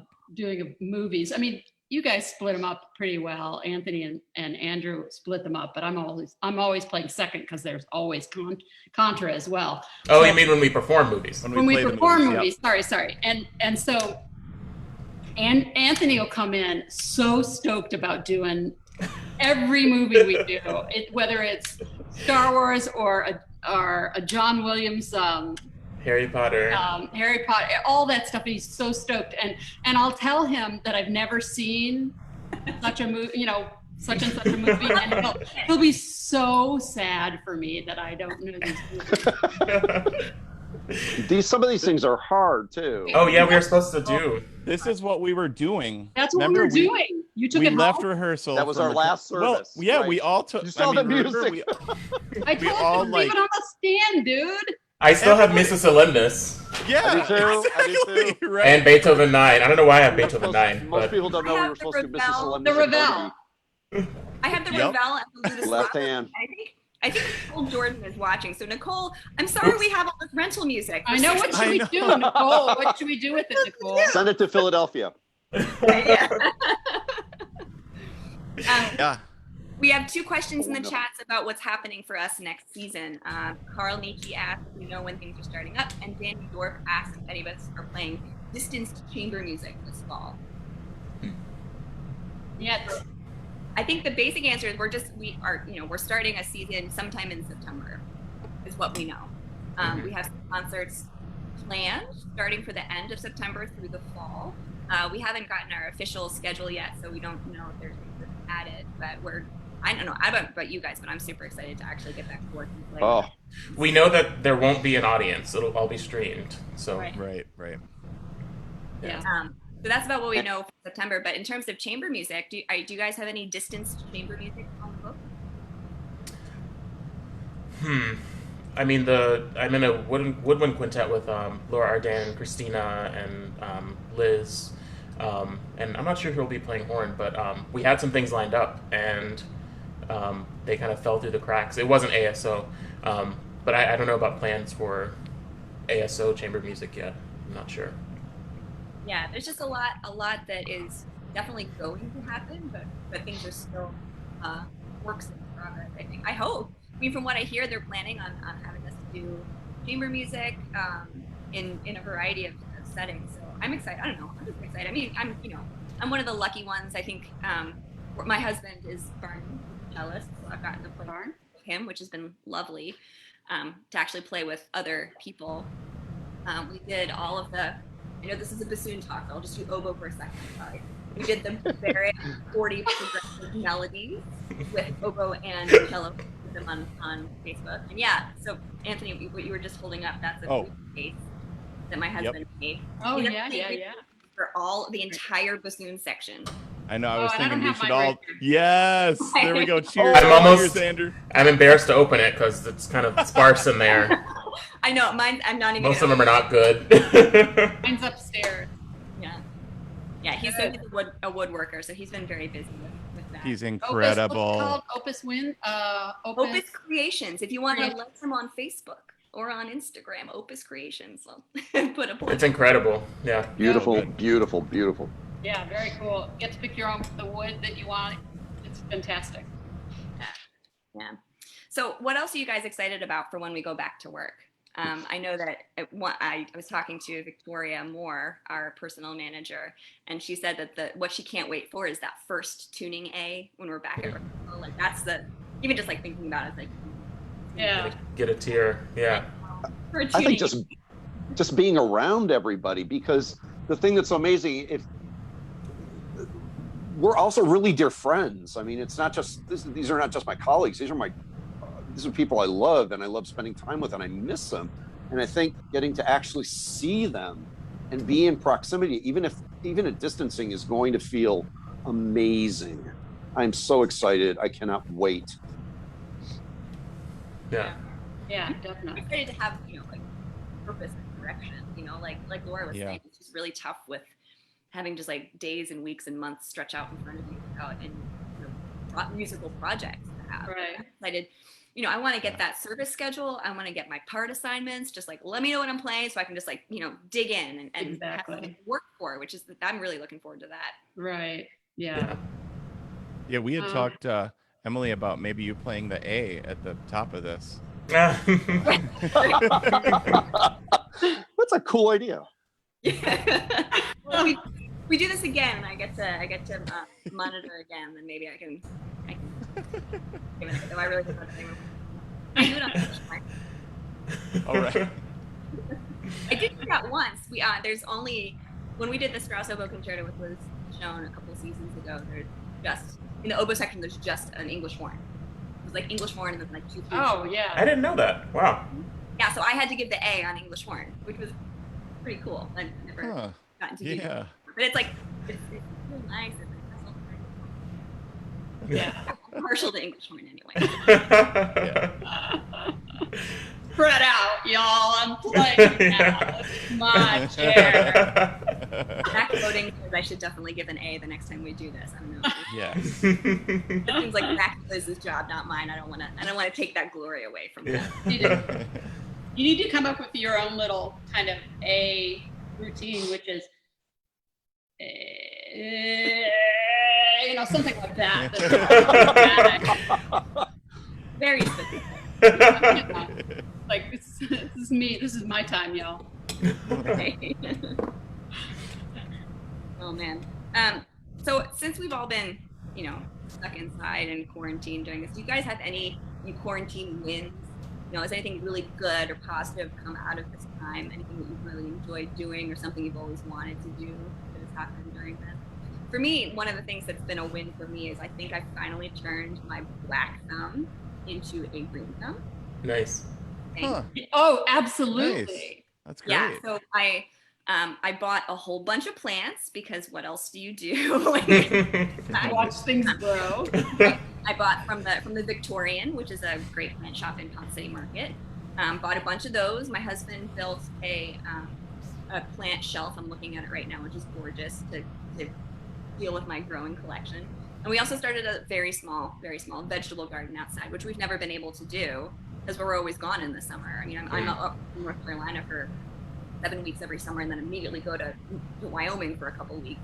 movies. I mean, you guys split them up pretty well. Anthony and Andrew split them up, but I'm always playing second because there's always contra as well. Oh, So- you mean when we perform movies? when we play the perform movies, movies. Sorry. And so Anthony will come in so stoked about doing every movie we do, whether it's Star Wars or a John Williams Harry Potter. Harry Potter, all that stuff. He's so stoked, and I'll tell him that I've never seen such a movie, such and such a movie, and he'll be so sad for me that I don't know these movies. Some of these things are hard too. Oh yeah, we were supposed to do. This is what we were doing. That's what Remember, we were doing. You took We it left home? rehearsal. That was from our the- last Well, service, yeah, right. we all took. You saw the remember, music. I told all, you to like- leave it on the stand, dude. I still have Mrs. Solemnis Yeah, I do too, I do too. exactly, right. and Beethoven 9. I don't know why I have We're Beethoven supposed- 9, Most but people don't know I we have were the supposed to do Mrs. Ravel. Solemnis The and Ravel. Bogey. I have the Yep. Ravel and the Left hand. I think Nicole Jordan is watching. So Nicole, I'm sorry we have all this rental music. I know. What should we do, Nicole? What should we do with it, Nicole? Send it to Philadelphia. Yeah. Yeah. We have 2 questions in the Oh, no. chats about what's happening for us next season. Carl Nietzsche asked if we know when things are starting up, and Danny Dorp asked if any of us are playing distanced chamber music this fall. Yes. I think the basic answer is we're starting a season sometime in September, is what we know. We have some concerts planned starting for the end of September through the fall. We haven't gotten our official schedule yet, so we don't know if there's things added. But I don't know about you guys, but I'm super excited to actually get back to work and play. Oh, we know that there won't be an audience. It'll all be streamed. So Right. Right. Yeah. So that's about what we know for September. But in terms of chamber music, do you guys have any distanced chamber music on the book? I mean, I'm in a woodwind quintet with Laura Ardan, Christina, and Liz, and I'm not sure who will be playing horn, but we had some things lined up, and they kind of fell through the cracks. It wasn't ASO, but I don't know about plans for ASO chamber music yet. I'm not sure. Yeah, there's just a lot that is definitely going to happen, but things are still works in progress. I think. I hope. I mean, from what I hear, they're planning on having us do chamber music in a variety of settings. So I'm excited. I don't know. I'm just excited. I mean, I'm one of the lucky ones. I think my husband is Barney, cellist, so I've gotten to play with him, which has been lovely to actually play with other people. We did all of the. I know this is a bassoon talk. So I'll just do oboe for a second. Sorry. We did the Barrett 40 progressive melodies with oboe and cello. Them on Facebook. And yeah, so Anthony, what you were just holding up, that's a case that my husband made. Oh, yeah. For the entire bassoon section. I know. I was thinking we should all. Yes. There we go. Cheers. Cheers, Andrew. I'm embarrassed to open it because it's kind of sparse in there. I know. Mine. I'm not even. Most of them are not good. Mine's upstairs. Yeah. He's a woodworker, so he's been very busy with that. He's incredible. What's it called? Opus Win? Opus Creations. If you want to like him on Facebook or on Instagram, Opus Creations. I'll put a. It's incredible. Yeah. Beautiful, beautiful, beautiful. Yeah, very cool. Get to pick the wood that you want. It's fantastic. Yeah. So what else are you guys excited about for when we go back to work? I know that I was talking to Victoria Moore, our personal manager, and she said that what she can't wait for is that first tuning A when we're back at rehearsal. Like that's even just like thinking about it, like get a tear. Yeah. I think just being around everybody, because the thing that's so amazing, if we're also really dear friends. I mean, it's not just these are not just my colleagues. These are people I love and I love spending time with and I miss them. And I think getting to actually see them and be in proximity, even at distancing, is going to feel amazing. I'm so excited. I cannot wait. Yeah. Yeah, definitely. I'm excited to have, like purpose and direction, like Laura was saying, it's just really tough with having just like days and weeks and months stretch out in front of you and musical projects to have. Right. I'm excited. I want to get that service schedule. I want to get my part assignments. Just like, let me know what I'm playing so I can just like, dig in and exactly. have work for, which is, I'm really looking forward to that. Right. Yeah. Yeah. We had talked, Emily, about maybe you playing the A at the top of this. That's a cool idea. Well, we do this again and I get to monitor again, then maybe I can if I really I do it on All right. I did do that once. There's only when we did the Strauss oboe concerto with Liz Schoen a couple seasons ago. There's just in the oboe section. There's just an English horn. It was like English horn and then like two. Oh yeah. I didn't know that. Wow. Yeah, so I had to give the A on English horn, which was pretty cool. I've never gotten to do that. But it's really nice. Yeah, I'm partial to English horn anyway. Spread out, y'all. I'm playing now. My chair. Zach voting says I should definitely give an A the next time we do this. I don't know. Yeah. It seems like Zach Liz's job, not mine. I don't want to take that glory away from him. You need to come up with your own little kind of A routine, which is something like that. Very specific. Like this is me. This is my time, y'all. Okay. Oh man. So since we've all been, stuck inside and quarantined during this, do you guys have any quarantine wins? Has anything really good or positive come out of this time? Anything that you've really enjoyed doing or something you've always wanted to do that has happened during this? For me, one of the things that's been a win for me is I think I finally turned my black thumb into a green thumb. Nice. Oh, absolutely. Nice. That's great. Yeah, so I bought a whole bunch of plants because what else do you do? Watch things grow. I bought from the Victorian, which is a great plant shop in Ponce City Market. Bought a bunch of those. My husband built a plant shelf. I'm looking at it right now, which is gorgeous to deal with my growing collection. And we also started a very small vegetable garden outside, which we've never been able to do because we're always gone in the summer. I mean, I'm up in North Carolina for 7 weeks every summer and then immediately go to Wyoming for a couple weeks.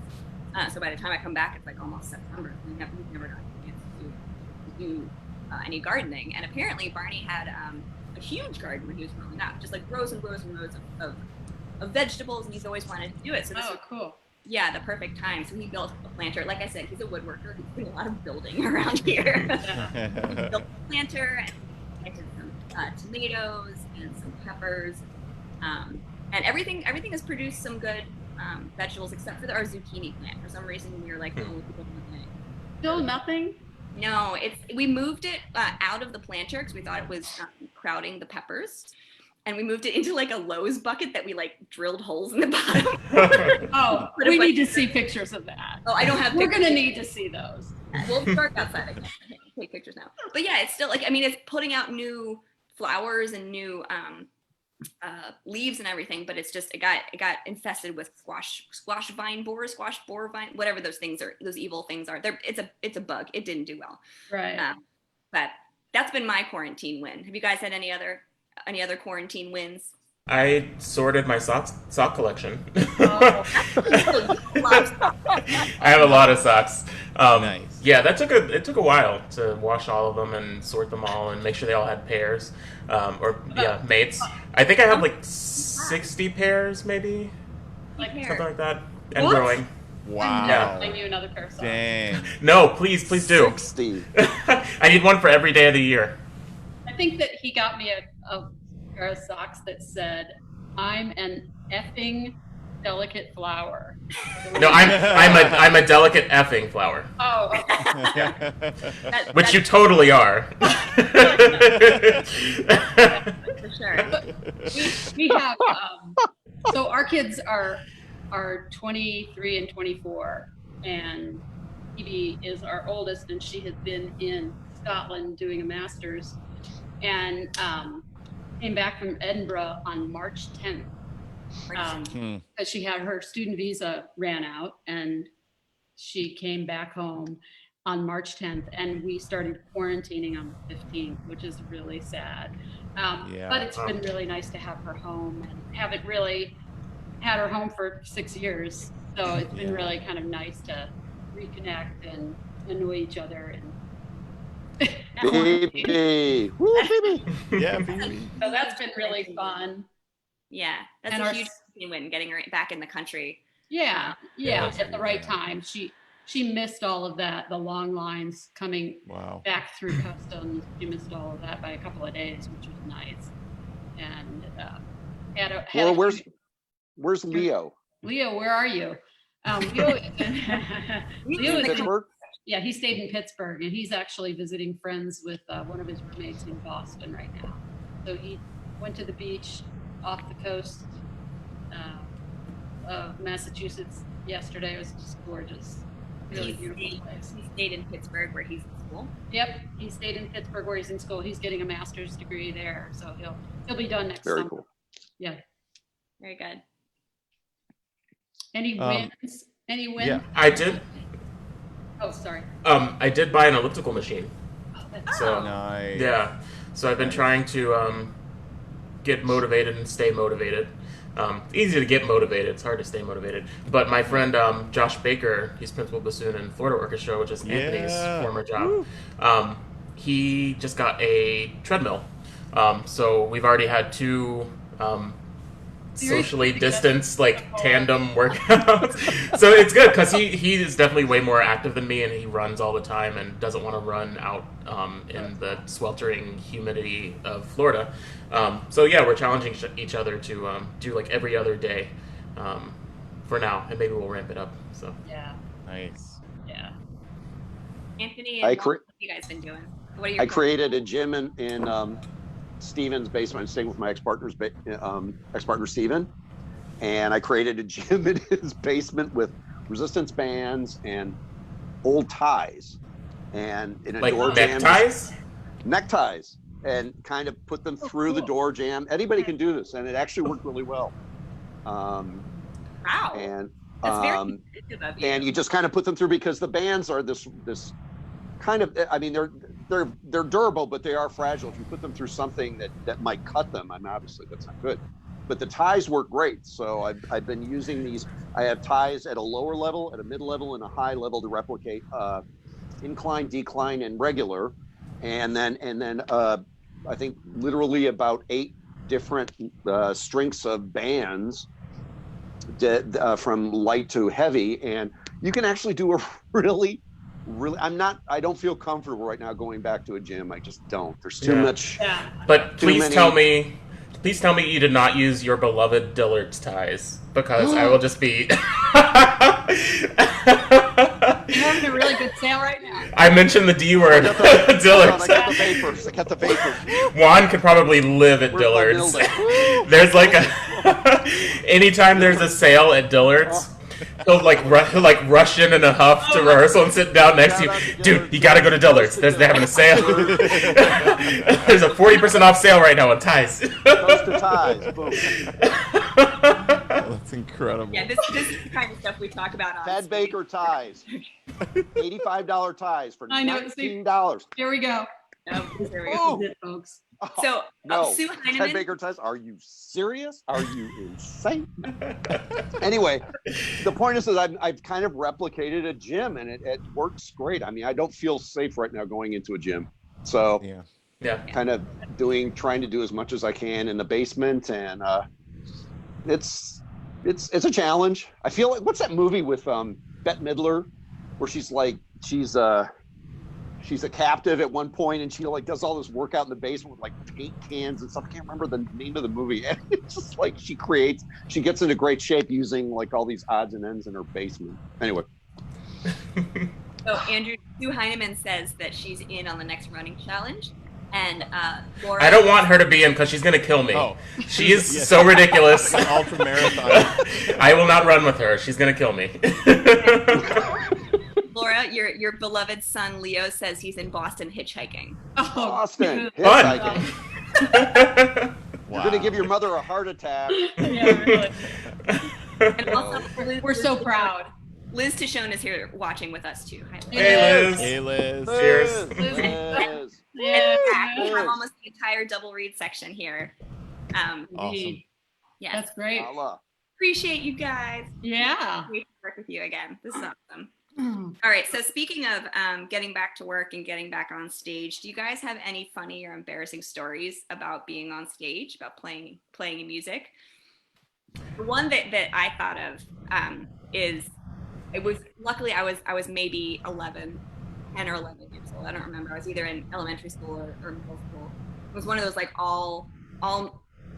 So by the time I come back, it's like almost September. We've never gotten a chance to do any gardening. And apparently Barney had a huge garden when he was growing up, just like rows and rows and rows of vegetables, and he's always wanted to do it. So this was, cool. Yeah, the perfect time. So he built a planter. Like I said, he's a woodworker. He's doing a lot of building around here. He built a planter and planted some tomatoes and some peppers. And everything has produced some good vegetables except for our zucchini plant. For some reason, we were like, oh, we don't want it. Still nothing? No, we moved it out of the planter because we thought it was crowding the peppers. And we moved it into like a Lowe's bucket that we like drilled holes in the bottom. Oh, we need to see pictures of that. Oh, I don't have We're pictures. going to need to see those. We'll start outside. I can't take pictures now. But yeah, it's still like, I mean, it's putting out new flowers and new leaves and everything, but it's just, it got infested with squash borer vine, whatever those things are, those evil things are. It's a bug. It didn't do well. Right. But that's been my quarantine win. Have you guys had any other quarantine wins? I sorted my sock collection. Oh. I have a lot of socks. Nice. Yeah, it took a while to wash all of them and sort them all and make sure they all had pairs, mates. I think I have like 60 pairs, maybe, something like that, and What? growing. Wow. Yeah. I knew another pair of socks. Dang. No, please do. 60. I need one for every day of the year. I think that he got me a pair of socks that said, "I'm an effing delicate flower." No, I'm a delicate effing flower, Oh, which you totally are. For sure. we have. So our kids are 23 and 24, and Evie is our oldest, and she has been in Scotland doing a master's, and came back from Edinburgh on March 10th. Because she had her student visa ran out, and she came back home on March 10th, and we started quarantining on the 15th, which is really sad. But it's been really nice to have her home, and haven't really had her home for 6 years. So it's been really kind of nice to reconnect and annoy each other. And Baby. Woo, baby. Yeah, baby. so that's been really fun. Yeah, that's And a our- huge win, getting her back in the country. Yeah, that's at the right time. She missed all of that, the long lines coming Wow. back through customs. She missed all of that by a couple of days, which was nice. And Well, where's Leo? Leo, where are you? Leo is Pittsburgh? yeah, he stayed in Pittsburgh, and he's actually visiting friends with one of his roommates in Boston right now. So he went to the beach off the coast of Massachusetts yesterday. It was just gorgeous. Really beautiful place. He stayed in Pittsburgh where he's in school. Yep, he stayed in Pittsburgh where he's in school. He's getting a master's degree there, so he'll be done next Very summer. cool. Yeah. Very good. Any wins? Any wins? Yeah. I did. Oh, sorry. I did buy an elliptical machine. Oh, that's So Nice. yeah, so I've been trying to get motivated and stay motivated. It's easy to get motivated; it's hard to stay motivated. But my friend Josh Baker, he's principal bassoon in Florida Orchestra, which is Anthony's former job. He just got a treadmill. So we've already had two socially distanced tandem workouts. So it's good because he is definitely way more active than me, and he runs all the time and doesn't want to run out in the sweltering humidity of Florida. So yeah, we're challenging each other to do like every other day for now, and maybe we'll ramp it up. So Yeah, Nice. yeah. Anthony, I what have you guys been doing? What are your I created a gym in Steven's basement. I'm staying with my ex-partner Steven. and I created a gym in his basement with resistance bands and old ties, and in a Like door jam, neckties, and kind of put them through the door jam. Anybody can do this, and it actually worked really well. Wow. And That's very competitive of you. and you just kind of put them through, because the bands are this kind of, I mean, they're durable, but they are fragile. If you put them through something that might cut them, I mean, obviously that's not good. But the ties work great. So I've been using these. I have ties at a lower level, at a mid level, and a high level to replicate incline, decline, and regular. And then I think literally about 8 different strengths of bands from light to heavy. And you can actually do a really, I don't feel comfortable right now going back to a gym. I just don't. There's too much. Yeah. But please tell me you did not use your beloved Dillard's ties, because I will just be. You're having a really good sale right now. I mentioned the D word, Dillard's. I got the vapors. Juan could probably live at Dillard's. There's like anytime there's a sale at Dillard's, he'll like rush in a huff to rehearsal and sit down next to you. Dude, you gotta go to Dillard's. They're having a sale. There's a 40% off sale right now on ties. Toast to ties. Boom. That's incredible. Yeah, this is the kind of stuff we talk about on Ted stage. Baker ties. $85 ties for I know, $19. Here we go. There we Oh. go. This is it, folks. So No, Sue Ted Heineman, Baker ties. Are you serious? Are you insane? Anyway, the point is that I've kind of replicated a gym, and it works great. I mean, I don't feel safe right now going into a gym, so Yeah. kind of trying to do as much as I can in the basement, and it's a challenge. I feel like, what's that movie with Bette Midler, where she's a captive at one point, and she like does all this workout in the basement with like paint cans and stuff. I can't remember the name of the movie. And it's just like she gets into great shape using like all these odds and ends in her basement. Anyway. so Andrew, Sue Heineman says that she's in on the next running challenge. And Laura, I don't want her to be in because she's gonna kill me. Oh. She is so ridiculous. Like an ultra marathon. I will not run with her. She's gonna kill me. Laura, your beloved son Leo says he's in Boston hitchhiking. Oh, Boston. Fun. Hitchhiking. Wow. You're gonna give your mother a heart attack. yeah, really. And also, We're so proud. Liz Tishon is here watching with us too. Hi, Liz. Hey, Liz. Hey, Liz. Cheers. Liz. Yeah. We have almost the entire double read section here. Awesome. Yes. That's great. Allah. Appreciate you guys. Yeah. Great to work with you again. This is awesome. All right. So speaking of getting back to work and getting back on stage, do you guys have any funny or embarrassing stories about being on stage, about playing music? The one that I thought of is, it was, luckily I was maybe 10 or 11 years old. I don't remember. I was either in elementary school or middle school. It was one of those like all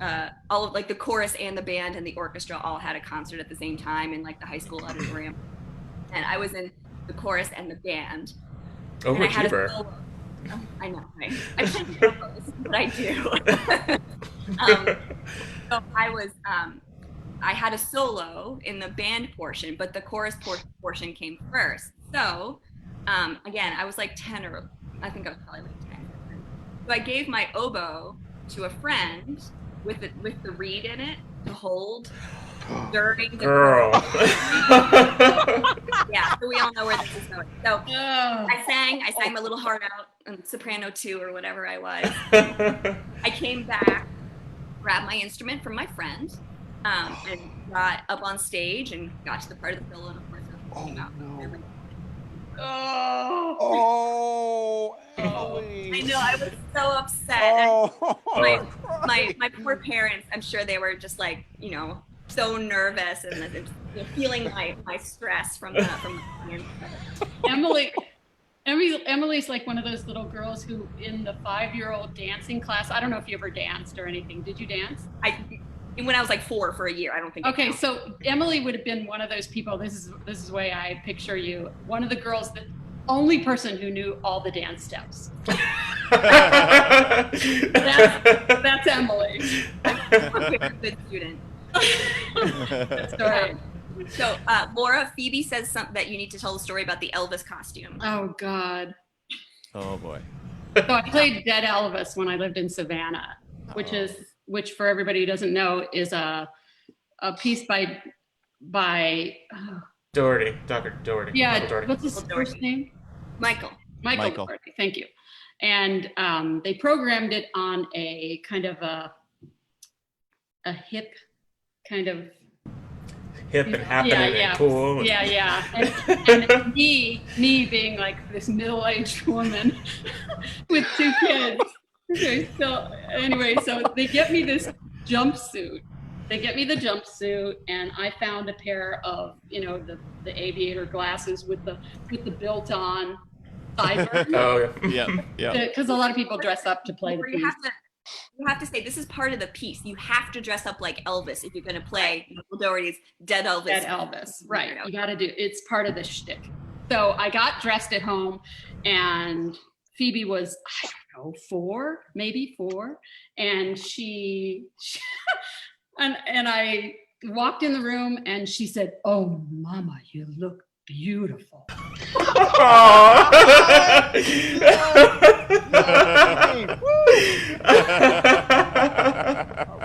of like the chorus and the band and the orchestra all had a concert at the same time in like the high school auditorium. And I was in the chorus and the band. And I had a Overachiever. solo. I know, right? I shouldn't know this, but I do. So I had a solo in the band portion, but the chorus portion came first. So again, I was like 10, or I think I was probably like 10. So I gave my oboe to a friend with the reed in it to hold during the Girl. Yeah, so we all know where this is going. So Oh. I sang my little heart out in soprano 2 or whatever I was. I came back, grabbed my instrument from my friend, and got up on stage and got to the part of the solo, and of course it came out. no. Oh. Emily. I know, I was so upset. Oh, My poor parents, I'm sure they were just like, so nervous and feeling my stress from the Emily's like one of those little girls who in the 5-year-old dancing class, I don't know if you ever danced or anything. Did you dance? When I was like 4 for a year, I don't think. Okay, so Emily would have been one of those people. This is the way I picture you. One of the girls, the only person who knew all the dance steps. That's Emily. I'm a very good student. That's right. So, Laura, Phoebe says something that you need to tell the story about the Elvis costume. Oh God. Oh boy. So I played Dead Elvis when I lived in Savannah, which for everybody who doesn't know is a piece by Doherty, Dr. Doherty. yeah, Michael Doherty. what's his Michael first Doherty. name? Michael. Michael Doherty. Thank you. And they programmed it on a kind of a hip kind of Hip and happening and cool. Yeah. And me being like this middle-aged woman with 2 kids. Okay, so anyway, so they get me this jumpsuit. They get me the jumpsuit, and I found a pair of, the aviator glasses with the built-on sideburns. Oh Yeah. Because a lot of people dress up to play the piece. You have to say this is part of the piece. You have to dress up like Elvis if you're going to play Michael Doherty's Dead Elvis. Dead Elvis, right? You got to do. It's part of the shtick. So I got dressed at home, and Phoebe was, I don't know, 4, maybe 4, and she and I walked in the room, and she said, "Oh, Mama, you look beautiful."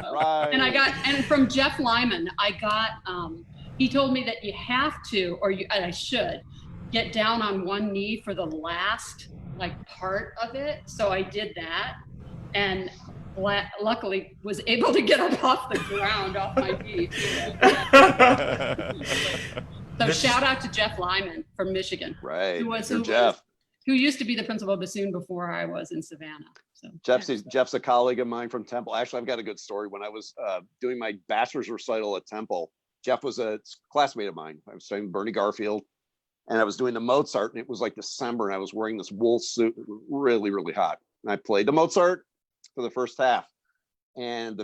Right. And from Jeff Lyman, I got, he told me that you have to, and I should, get down on one knee for the last part of it. So I did that, and luckily was able to get up off the ground off my knee. So shout out to Jeff Lyman from Michigan. Right. Jeff. Who used to be the principal of Bassoon before I was in Savannah. So Jeff's a colleague of mine from Temple. Actually, I've got a good story. When I was doing my bachelor's recital at Temple, Jeff was a classmate of mine. I was studying Bernie Garfield, and I was doing the Mozart, and it was like December, and I was wearing this wool suit, really, really hot. And I played the Mozart for the first half, and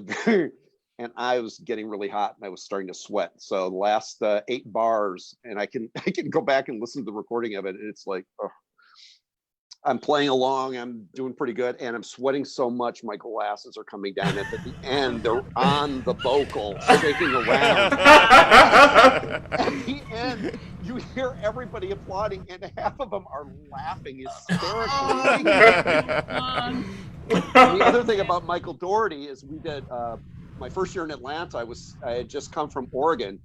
and I was getting really hot, and I was starting to sweat. So the last 8 bars, and I can go back and listen to the recording of it, and it's like, oh, I'm playing along, I'm doing pretty good, and I'm sweating so much my glasses are coming down. At the end, they're on the vocal, shaking around. At the end, you hear everybody applauding, and half of them are laughing hysterically. The other thing about Michael Doherty is we did my first year in Atlanta. I had just come from Oregon,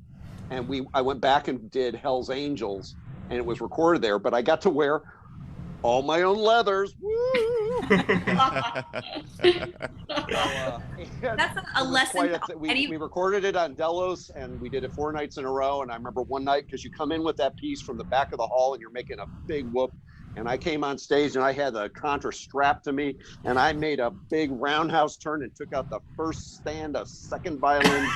and I went back and did Hell's Angels, and it was recorded there. But I got to wear all my own leathers. Woo! That's a lesson. We recorded it on Delos, and we did it 4 nights in a row. And I remember one night, because you come in with that piece from the back of the hall, and you're making a big whoop. And I came on stage, and I had the contra strapped to me, and I made a big roundhouse turn and took out the first stand of second violin.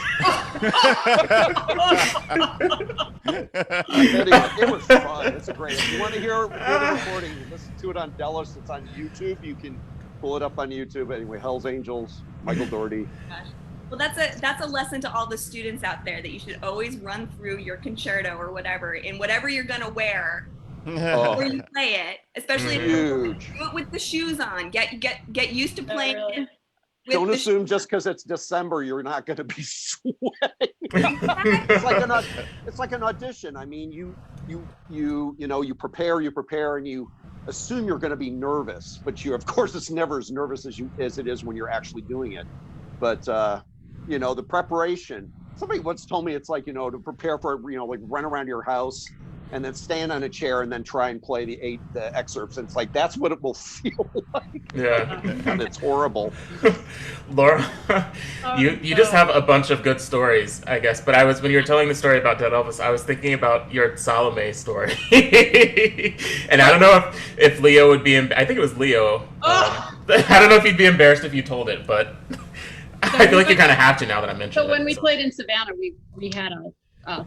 It was fun. It's a great. If you want to hear the recording, listen to it on Delos. It's on YouTube. You can pull it up on YouTube. Anyway, Hell's Angels, Michael Doherty. Gosh. Well, that's a lesson to all the students out there, that you should always run through your concerto or whatever in whatever you're gonna wear. Before you play it, especially if you do it with the shoes on. Get used to playing it. Don't assume just because it's December you're not going to be sweating. It's like an audition. I mean, you prepare, and you assume you're going to be nervous, but of course it's never as nervous as it is when you're actually doing it. But the preparation. Somebody once told me it's like to prepare for like run around your house and then stand on a chair and then try and play the excerpts. And it's like, that's what it will feel like. Yeah. And it's horrible. Laura, you just have a bunch of good stories, I guess. But when you were telling the story about Dead Elvis, I was thinking about your Salome story. And I don't know if Leo would be, I think it was Leo. I don't know if he'd be embarrassed if you told it, but I feel like you kind of have to now that I mentioned it. So when we played in Savannah, we had a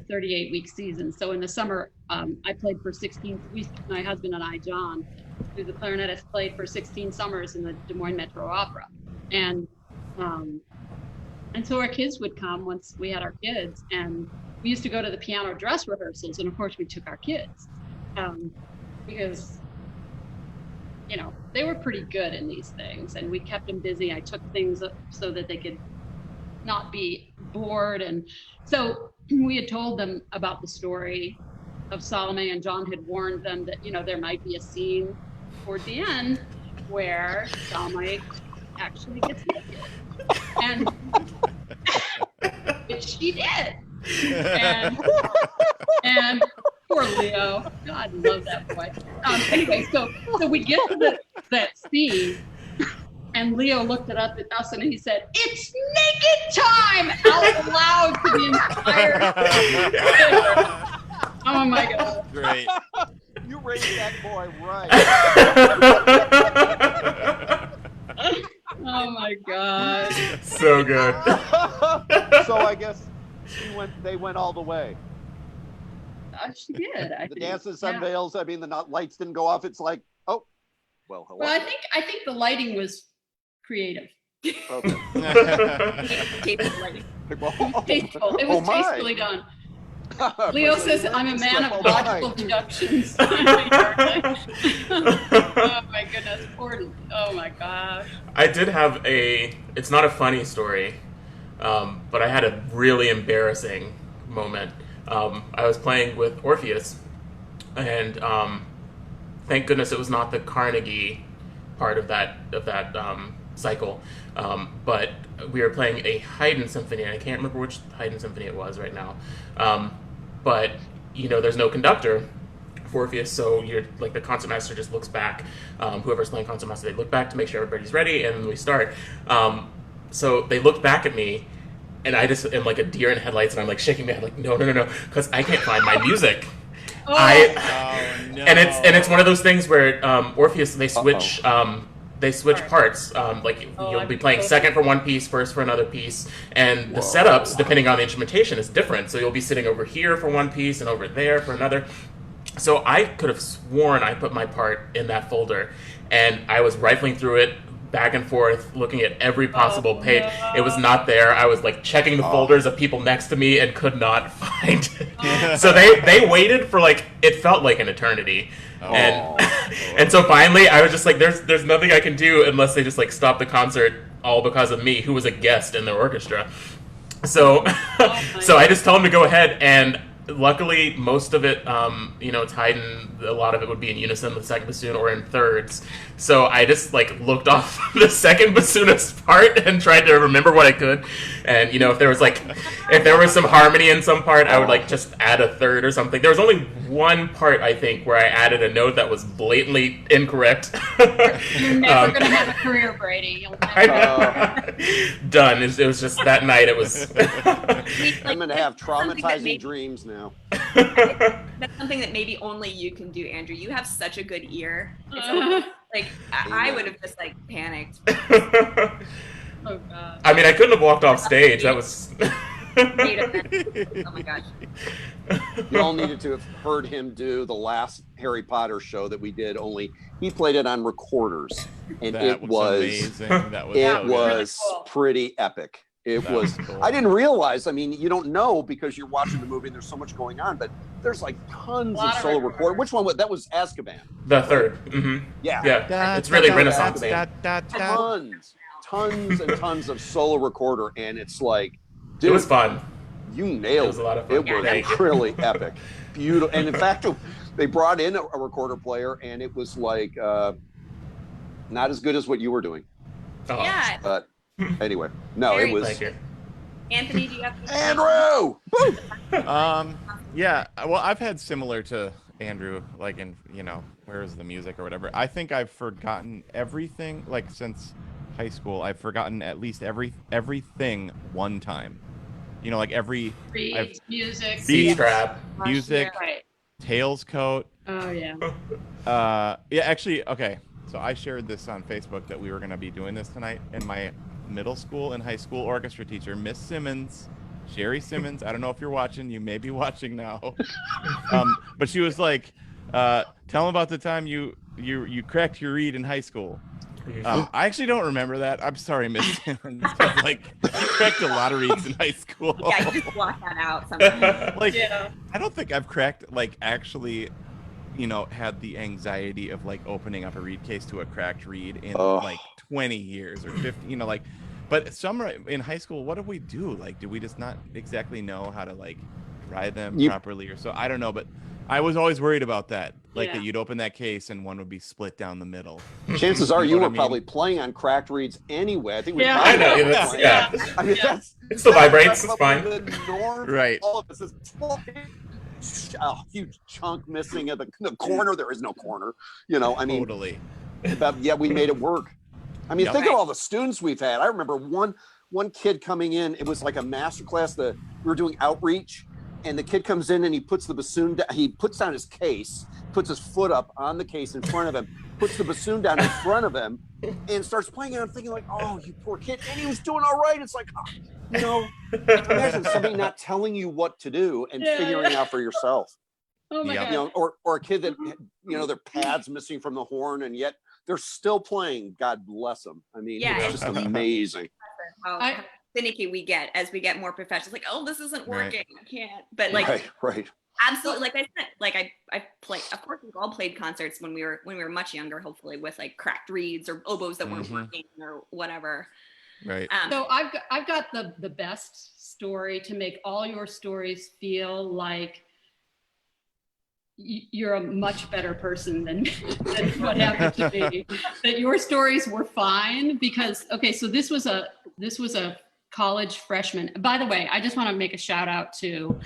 38-week season. So in the summer, I played for 16 weeks. My husband and I, John, who's a clarinetist, played for 16 summers in the Des Moines Metro Opera. And so our kids would come once we had our kids, and we used to go to the piano dress rehearsals. And of course we took our kids because, they were pretty good in these things, and we kept them busy. I took things so that they could not be bored. And so we had told them about the story of Salome, and John had warned them that, there might be a scene toward the end where Salome actually gets naked. And which she did. And poor Leo. God love that boy. Anyway, so we get to that scene, and Leo looked at us and he said, "It's naked time!" out loud to the entire theater. Oh my God. Great. You raised that boy right. Oh my God. So good. So I guess they went all the way. She did. The dances unveils. I mean, the lights didn't go off. It's like, oh, well, hello. Well, I think the lighting was creative. Okay. Tasteful lighting. Tasteful. It was tastefully done. Leo says I'm a man of logical deductions. Oh my goodness. Oh my gosh. I did have it's not a funny story, but I had a really embarrassing moment. I was playing with Orpheus, and thank goodness it was not the Carnegie part of that cycle. But we were playing a Haydn symphony, and I can't remember which Haydn symphony it was right now. But there's no conductor for Orpheus, so you're like the concertmaster just looks back. Whoever's playing concertmaster, they look back to make sure everybody's ready, and then we start. So they looked back at me, and I just am like a deer in headlights, and I'm like shaking my head, like no, because I can't find my music. No. And it's one of those things where Orpheus they switch. They switch parts. You'll be playing second for one piece, first for another piece, and the setups, depending on the instrumentation, is different. So you'll be sitting over here for one piece and over there for another. So I could have sworn I put my part in that folder, and I was rifling through it back and forth, looking at every possible page. No. It was not there. I was like checking the folders of people next to me and could not find it. So they waited for it felt like an eternity. And so finally I was just like, there's nothing I can do unless they just stop the concert, all because of me, who was a guest in their orchestra. So so I just told them to go ahead, and luckily most of it, it's Haydn, a lot of it would be in unison with the second bassoon or in thirds. So I just looked off the second bassoonist part and tried to remember what I could. And if there was some harmony in some part, I would just add a third or something. There was only one part, I think, where I added a note that was blatantly incorrect. You're never gonna have a career, Brady. You'll never. Done. It was just that night. It was. I'm gonna have traumatizing dreams now. That's something that maybe only you can do, Andrew. You have such a good ear. It's almost, I would have just panicked. Oh God. I mean, I couldn't have walked off stage. That was. Oh my gosh. You all needed to have heard him do the last Harry Potter show that we did, only he played it on recorders, and it was amazing. That was really cool. Pretty epic. It was. Cool. I didn't realize. I mean, you don't know because you're watching the movie and there's so much going on, but there's tons of solo record. Which one was that? Was Azkaban? The third. Mm-hmm. Yeah. It's really Renaissance band. Tons and tons of solo recorder, and it's like, dude, it was fun. You nailed it. It was a lot of fun. It was really epic, beautiful, and in fact, they brought in a recorder player, and it was not as good as what you were doing. Oh. Yeah. But anyway, no, it was. Thank you. Anthony, do you have Andrew? Woo! Yeah. Well, I've had similar to Andrew, where's the music or whatever. I think I've forgotten everything, since high school. I've forgotten at least everything one time. Music. Beach trap. Music. Right. Tails coat. Oh yeah. Yeah, actually, okay. So I shared this on Facebook that we were going to be doing this tonight, and my middle school and high school orchestra teacher, Miss Simmons, Sherry Simmons, I don't know if you're watching, you may be watching now, but she was like, tell them about the time you cracked your reed in high school. I actually don't remember that. I'm sorry, Miss Simmons. I cracked a lot of reeds in high school. Yeah, you just block that out sometimes. Yeah. I don't think I've cracked, actually, had the anxiety of opening up a reed case to a cracked reed in 20 years or 50, but But summer in high school, what did we do? Like, did we just not exactly know how to like ride them properly or so? I don't know, but I was always worried about that. Like that you'd open that case and one would be split down the middle. Chances are you were probably playing on cracked reeds anyway. I think we I know. I mean, it still vibrates. It's fine. The norm, right. All of us is a huge chunk missing at the corner. There is no corner. You know, I mean, totally. But yeah, we made it work. I mean, think of all the students we've had. I remember one kid coming in. It was like a master class. We were doing outreach, and the kid comes in and he puts the bassoon down. He puts down his case, puts his foot up on the case in front of him, puts the bassoon down in front of him, and starts playing it. I'm thinking like, oh, you poor kid. And he was doing all right. It's like, oh, you know, imagine somebody not telling you what to do and figuring out for yourself. Oh my God. You know, or a kid that, you know, their pad's missing from the horn and yet they're still playing. God bless them. I mean, it's just amazing. How finicky we get as we get more professional. Like, oh, this isn't working. I can't. But like, right. Absolutely. Like I said, like I played. Of course, we've all played concerts when we were much younger. Hopefully, with like cracked reeds or oboes that weren't working or whatever. Right. So I've got the best story to make all your stories feel like you're a much better person than what happened to me. That your stories were fine because so this was a college freshman. By the way, I just want to make a shout out to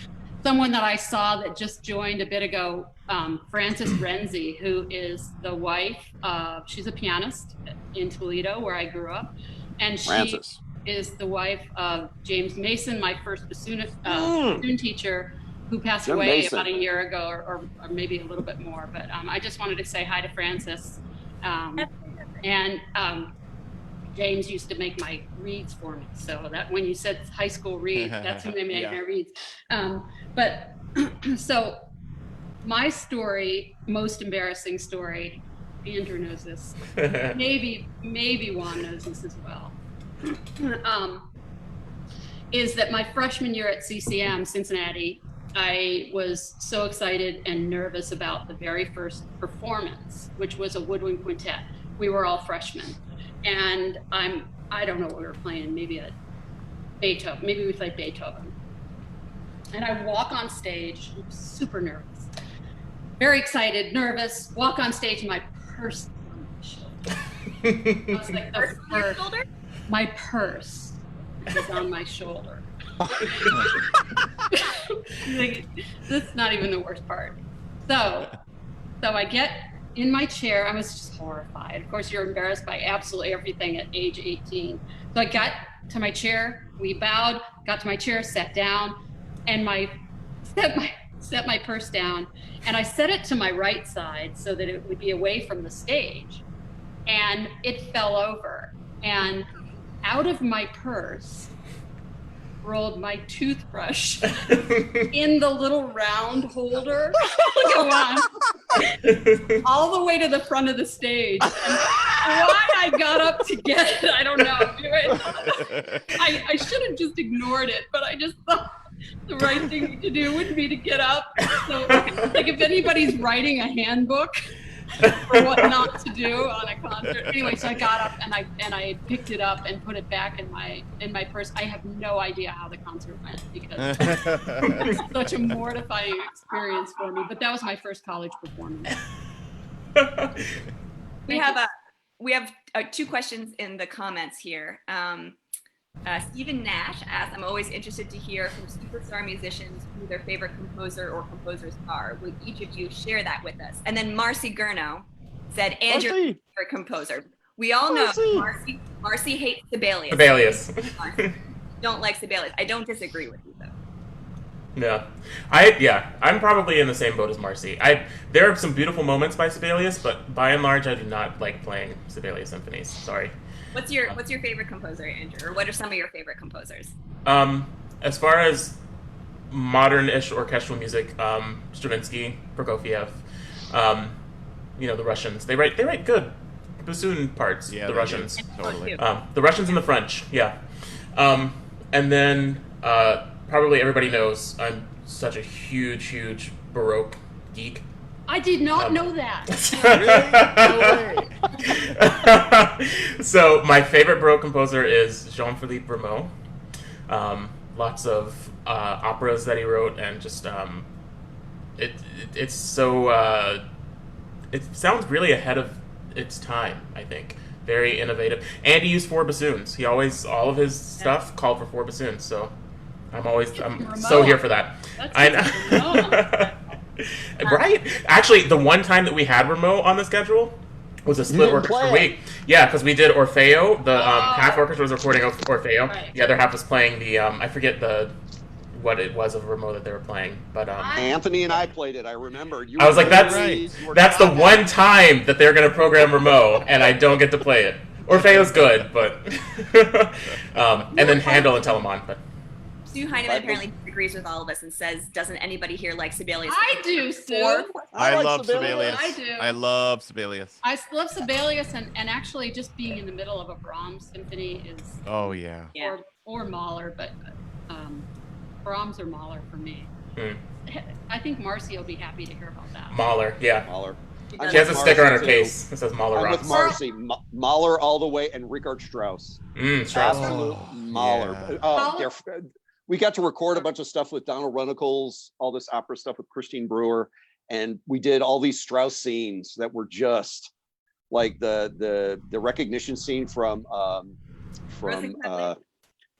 someone that I saw that just joined a bit ago, Frances Renzi, who is the wife of, she's a pianist in Toledo where I grew up, and she is the wife of James Mason, my first bassoon teacher, who passed away about a year ago, or maybe a little bit more. But I just wanted to say hi to Frances. And James used to make my reeds for me. So that when you said high school reeds, that's who they made my reeds. But so my story, most embarrassing story, Andrew knows this, maybe Juan knows this as well, is that my freshman year at CCM Cincinnati, I was so excited and nervous about the very first performance, which was a woodwind quintet. We were all freshmen. And I don't know what we were playing, maybe a Beethoven, maybe we played Beethoven. And I walk on stage, I'm super nervous, very excited, nervous, walk on stage, and my purse on my shoulder. I was like, my purse was on my shoulder. Like, that's not even the worst part. So I get in my chair. I was just horrified. Of course, you're embarrassed by absolutely everything at age 18. So I got to my chair. We bowed, got to my chair, sat down, and set my purse down. And I set it to my right side so that it would be away from the stage. And it fell over. And out of my purse rolled my toothbrush in the little round holder. Go on. All the way to the front of the stage. And why I got up to get it, I don't know. I should have just ignored it, but I just thought the right thing to do would be to get up. So, like, if anybody's writing a handbook for what not to do on a concert. Anyway, so I got up and I picked it up and put it back in my purse. I have no idea how the concert went because it's such a mortifying experience for me. But that was my first college performance. We have two questions in the comments here. Stephen Nash asks, I'm always interested to hear from superstar musicians who their favorite composer or composers are. Would each of you share that with us? And then Marcy Gurno said, Andrew, favorite composer. We all know Marcy hates Sibelius. Don't like Sibelius. I don't disagree with you, though. No. I'm probably in the same boat as Marcy. There are some beautiful moments by Sibelius, but by and large, I do not like playing Sibelius symphonies. Sorry. What's your favorite composer, Andrew? Or what are some of your favorite composers? As far as modern-ish orchestral music, Stravinsky, Prokofiev, the Russians. They write good bassoon parts. Yeah, the Russians. Totally. The Russians and the French. Yeah. And then probably everybody knows I'm such a huge Baroque geek. I did not know that. So my favorite Baroque composer is Jean-Philippe Rameau. Lots of operas that he wrote, and just it's so it sounds really ahead of its time. I think very innovative, and he used 4 bassoons. He always all of his stuff called for 4 bassoons. So I'm so here for that. I know. Right? Actually, the one time that we had Rameau on the schedule was a split orchestra week. Yeah, because we did Orfeo. The half orchestra was recording Orfeo. Right. The other half was playing the I forget what it was of Rameau that they were playing, but Anthony and I played it. I remember. I was like, that's the one time that they're going to program Rameau, and I don't get to play it. Orfeo's good, but and then Handel and Telemann. But Stu Heinemann apparently disagrees with all of us and says, "Doesn't anybody here like Sibelius?" I do, Stu. I love Sibelius. I do. I love Sibelius. I love Sibelius, and actually just being in the middle of a Brahms symphony is. Oh yeah. Or Mahler, but Brahms or Mahler for me. I think Marcy will be happy to hear about that. Mahler, yeah. Mahler. She has a sticker on her case that says Mahler I'm rocks. with Marcy. Mahler all the way, and Richard Strauss. Strauss. Absolute Mahler. Yeah. We got to record a bunch of stuff with Donald Runnicles, all this opera stuff with Christine Brewer, and we did all these Strauss scenes that were just like the recognition scene from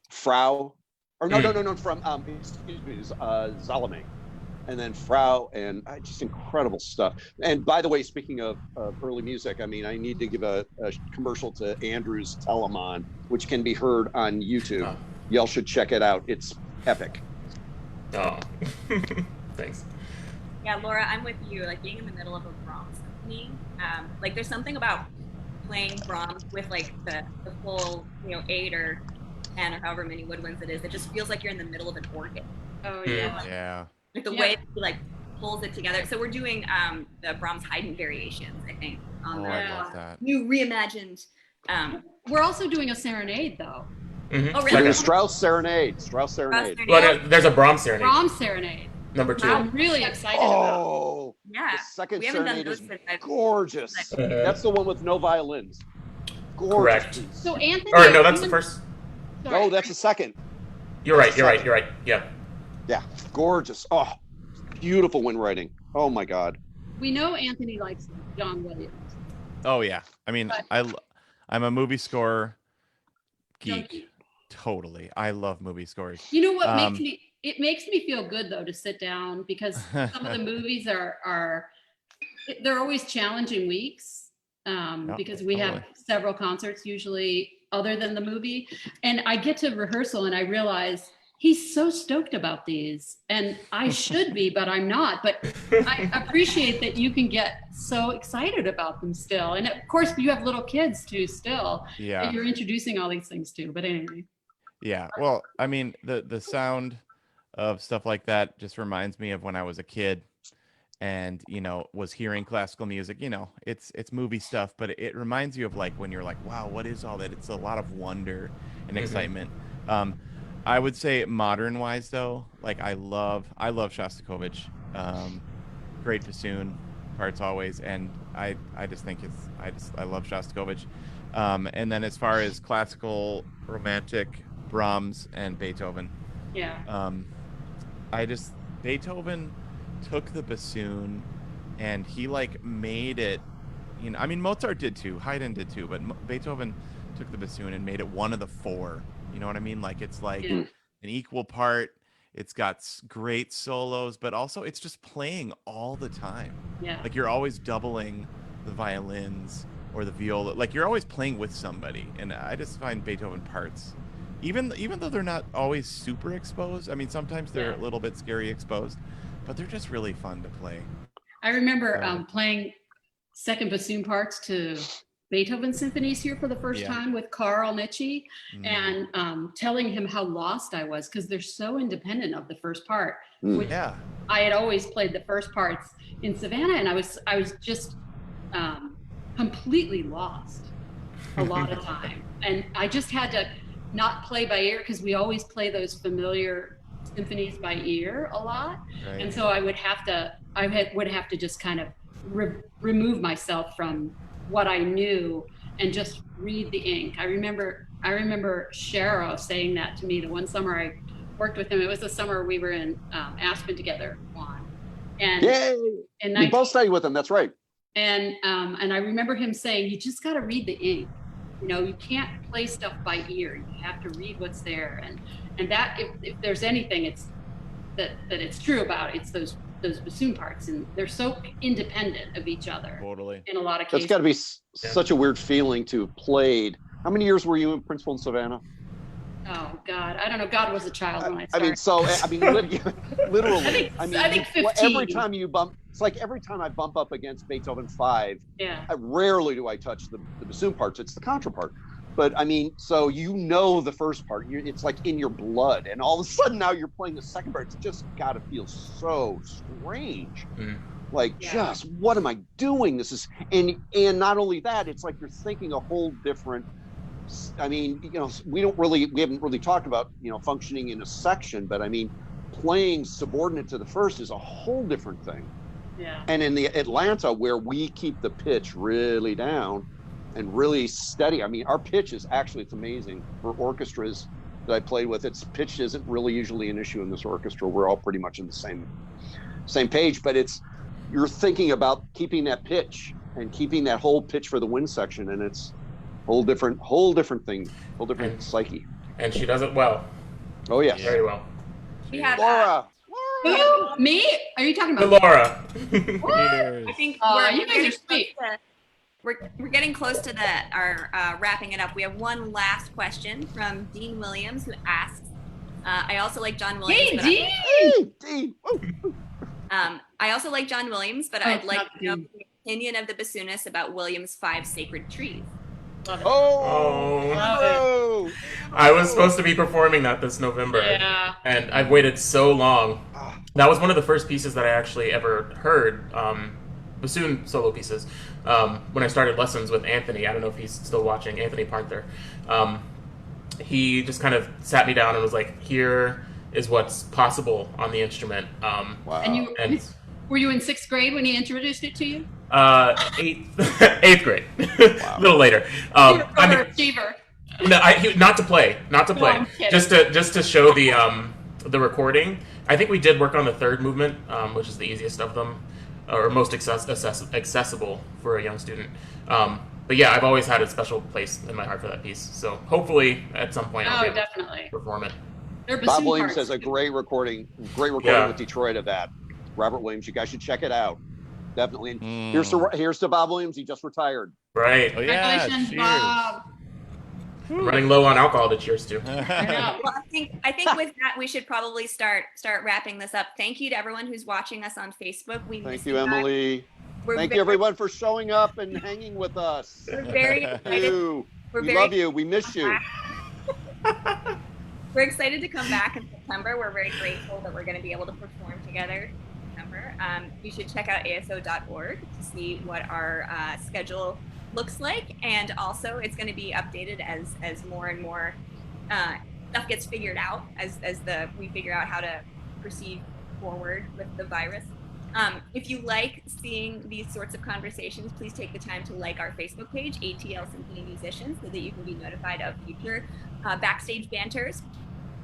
Frau, or no, from excuse me, Salome, and then Frau, and just incredible stuff. And by the way, speaking of early music, I mean, I need to give a commercial to Andrew's Telemann, which can be heard on YouTube. Y'all should check it out. It's epic. Oh, thanks. Yeah, Laura, I'm with you. Like being in the middle of a Brahms symphony, like there's something about playing Brahms with like the full 8 or 10 or however many woodwinds it is. It just feels like you're in the middle of an organ. Oh yeah. Yeah. Like the way he like pulls it together. So we're doing the Brahms Haydn variations, I think, on I love that. new reimagined. We're also doing a serenade though. Mm-hmm. Oh, really? Like a Strauss Serenade. Well, there's a Brahms Serenade. Brahms Serenade. Number 2. I'm really excited about. Oh, yeah. The second We haven't done Serenade those is since I've- gorgeous. That's the one with no violins. Gorgeous. Correct. piece. So Anthony. Or no, that's the first. Sorry. No, that's the second. You're right. Yeah. Yeah, gorgeous. Oh, beautiful wind writing. Oh my God. We know Anthony likes John Williams. Oh yeah. I mean, But- I'm a movie score geek. Junkie. Totally. I love movie scores. You know what makes me feel good though to sit down because some of the movies they're always challenging weeks because we have several concerts usually other than the movie, and I get to rehearsal and I realize he's so stoked about these, and I should be, but I'm not. But I appreciate that you can get so excited about them still, and of course you have little kids too still. Yeah. That you're introducing all these things to. But anyway. Yeah. Well, I mean, the sound of stuff like that just reminds me of when I was a kid and, was hearing classical music. It's movie stuff, but it reminds you of like when you're like, wow, what is all that? It's a lot of wonder and excitement. I would say modern wise though, like I love Shostakovich. Great bassoon parts always. And I just think I love Shostakovich. And then as far as classical, romantic, Brahms and Beethoven. Yeah. Beethoven took the bassoon and he like made it, I mean, Mozart did too, Haydn did too, but Beethoven took the bassoon and made it one of the 4. You know what I mean? Like it's like an equal part. It's got great solos, but also it's just playing all the time. Yeah. Like you're always doubling the violins or the viola. Like you're always playing with somebody. And I just find Beethoven parts, even though they're not always super exposed. I mean, sometimes they're a little bit scary exposed, but they're just really fun to play. I remember playing second bassoon parts to Beethoven symphonies here for the first time with Carl Nietzsche and telling him how lost I was because they're so independent of the first part. Which I had always played the first parts in Savannah, and I was just completely lost a lot of time. And I just had to not play by ear because we always play those familiar symphonies by ear a lot. Right. And so I would have to just kind of remove myself from what I knew and just read the ink. I remember Shero saying that to me the one summer I worked with him. It was the summer we were in Aspen together, Juan. And Yay! We both studied with him. That's right. And I remember him saying, you just got to read the ink. You know, you can't play stuff by ear. You have to read what's there. And that, if there's anything, it's that it's true about, it's those bassoon parts, and they're so independent of each other. Totally. In a lot of cases. That's got to be such a weird feeling to have played. How many years were you in principal in Savannah? Oh God, I don't know. God was a child when I started. Literally. I think 15. Every time you bump, it's like every time I bump up against Beethoven 5, yeah. Rarely do I touch the bassoon parts. It's the contra part. But I mean, so you know the first part. It's like in your blood, and all of a sudden now you're playing the second part. It's just got to feel so strange. Like, just what am I doing? This is, and not only that, it's like you're thinking a whole different. I mean, you know, we haven't really talked about, you know, functioning in a section, but I mean, playing subordinate to the first is a whole different thing. Yeah. And in the Atlanta, where we keep the pitch really down and really steady, I mean, our pitch is actually, it's amazing for orchestras that I played with. Its pitch isn't really usually an issue in this orchestra. We're all pretty much in the same page, but you're thinking about keeping that pitch and keeping that whole pitch for the wind section, and it's whole different thing, whole different psyche. And she does it well. Oh yes, very well. We have Laura. Who? Me? Are you talking about Laura? I think you guys are sweet. We're getting close to our wrapping it up. We have one last question from Dean Williams, who asks, I also like John Williams. Hey, Dean! I also like John Williams, but I'd like to know the opinion of the bassoonist about Williams' 5 sacred trees. Love it. Oh! I was supposed to be performing that this November. Yeah. And I've waited so long. That was one of the first pieces that I actually ever heard, bassoon solo pieces, when I started lessons with Anthony. I don't know if he's still watching, Anthony Banter. He just kind of sat me down and was like, here is what's possible on the instrument. Wow. And were you in 6th grade when he introduced it to you? Eighth grade, Wow. a little later. Achiever. No, not to play, I'm just to show the recording. I think we did work on the 3rd movement, which is the easiest of them, or most accessible for a young student. But yeah, I've always had a special place in my heart for that piece. So hopefully at some point I'll be able to perform it. Bob Williams has a great recording with Detroit of that. Robert Williams, you guys should check it out. Definitely. Here's to Bob Williams. He just retired. Right. Oh, yeah. Congratulations, Cheers. Bob. I'm running low on alcohol to cheers to. Well, I think with that we should probably start wrapping this up. Thank you to everyone who's watching us on Facebook. Thank you, Emily. Thank you, everyone, for showing up and hanging with us. We're very excited. We love you. We miss you. We're excited to come back in September. We're very grateful that we're going to be able to perform together in September. You should check out ASO.org to see what our schedule looks like, and also it's going to be updated as more and more stuff gets figured out, as we figure out how to proceed forward with the virus. If you like seeing these sorts of conversations, please take the time to like our Facebook page, ATL Symphony Musicians, so that you can be notified of future Backstage Banters.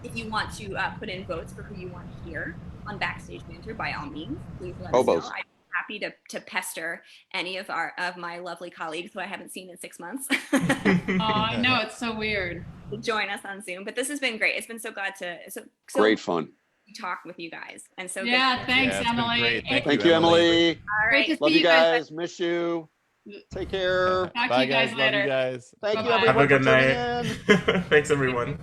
If you want to put in votes for who you want to hear on Backstage Banter, by all means, please let us know. I'm happy to pester any of my lovely colleagues who I haven't seen in 6 months. I know, it's so weird. Join us on Zoom. But this has been great. It's been so glad to great fun talk with you guys. And so thanks, Emily. Thank you, Emily. All right. Love you guys. Miss you. Take care. Talk to you guys later. Love you guys. Thank you, Bye-bye. everyone. Have a good night. Thanks, everyone.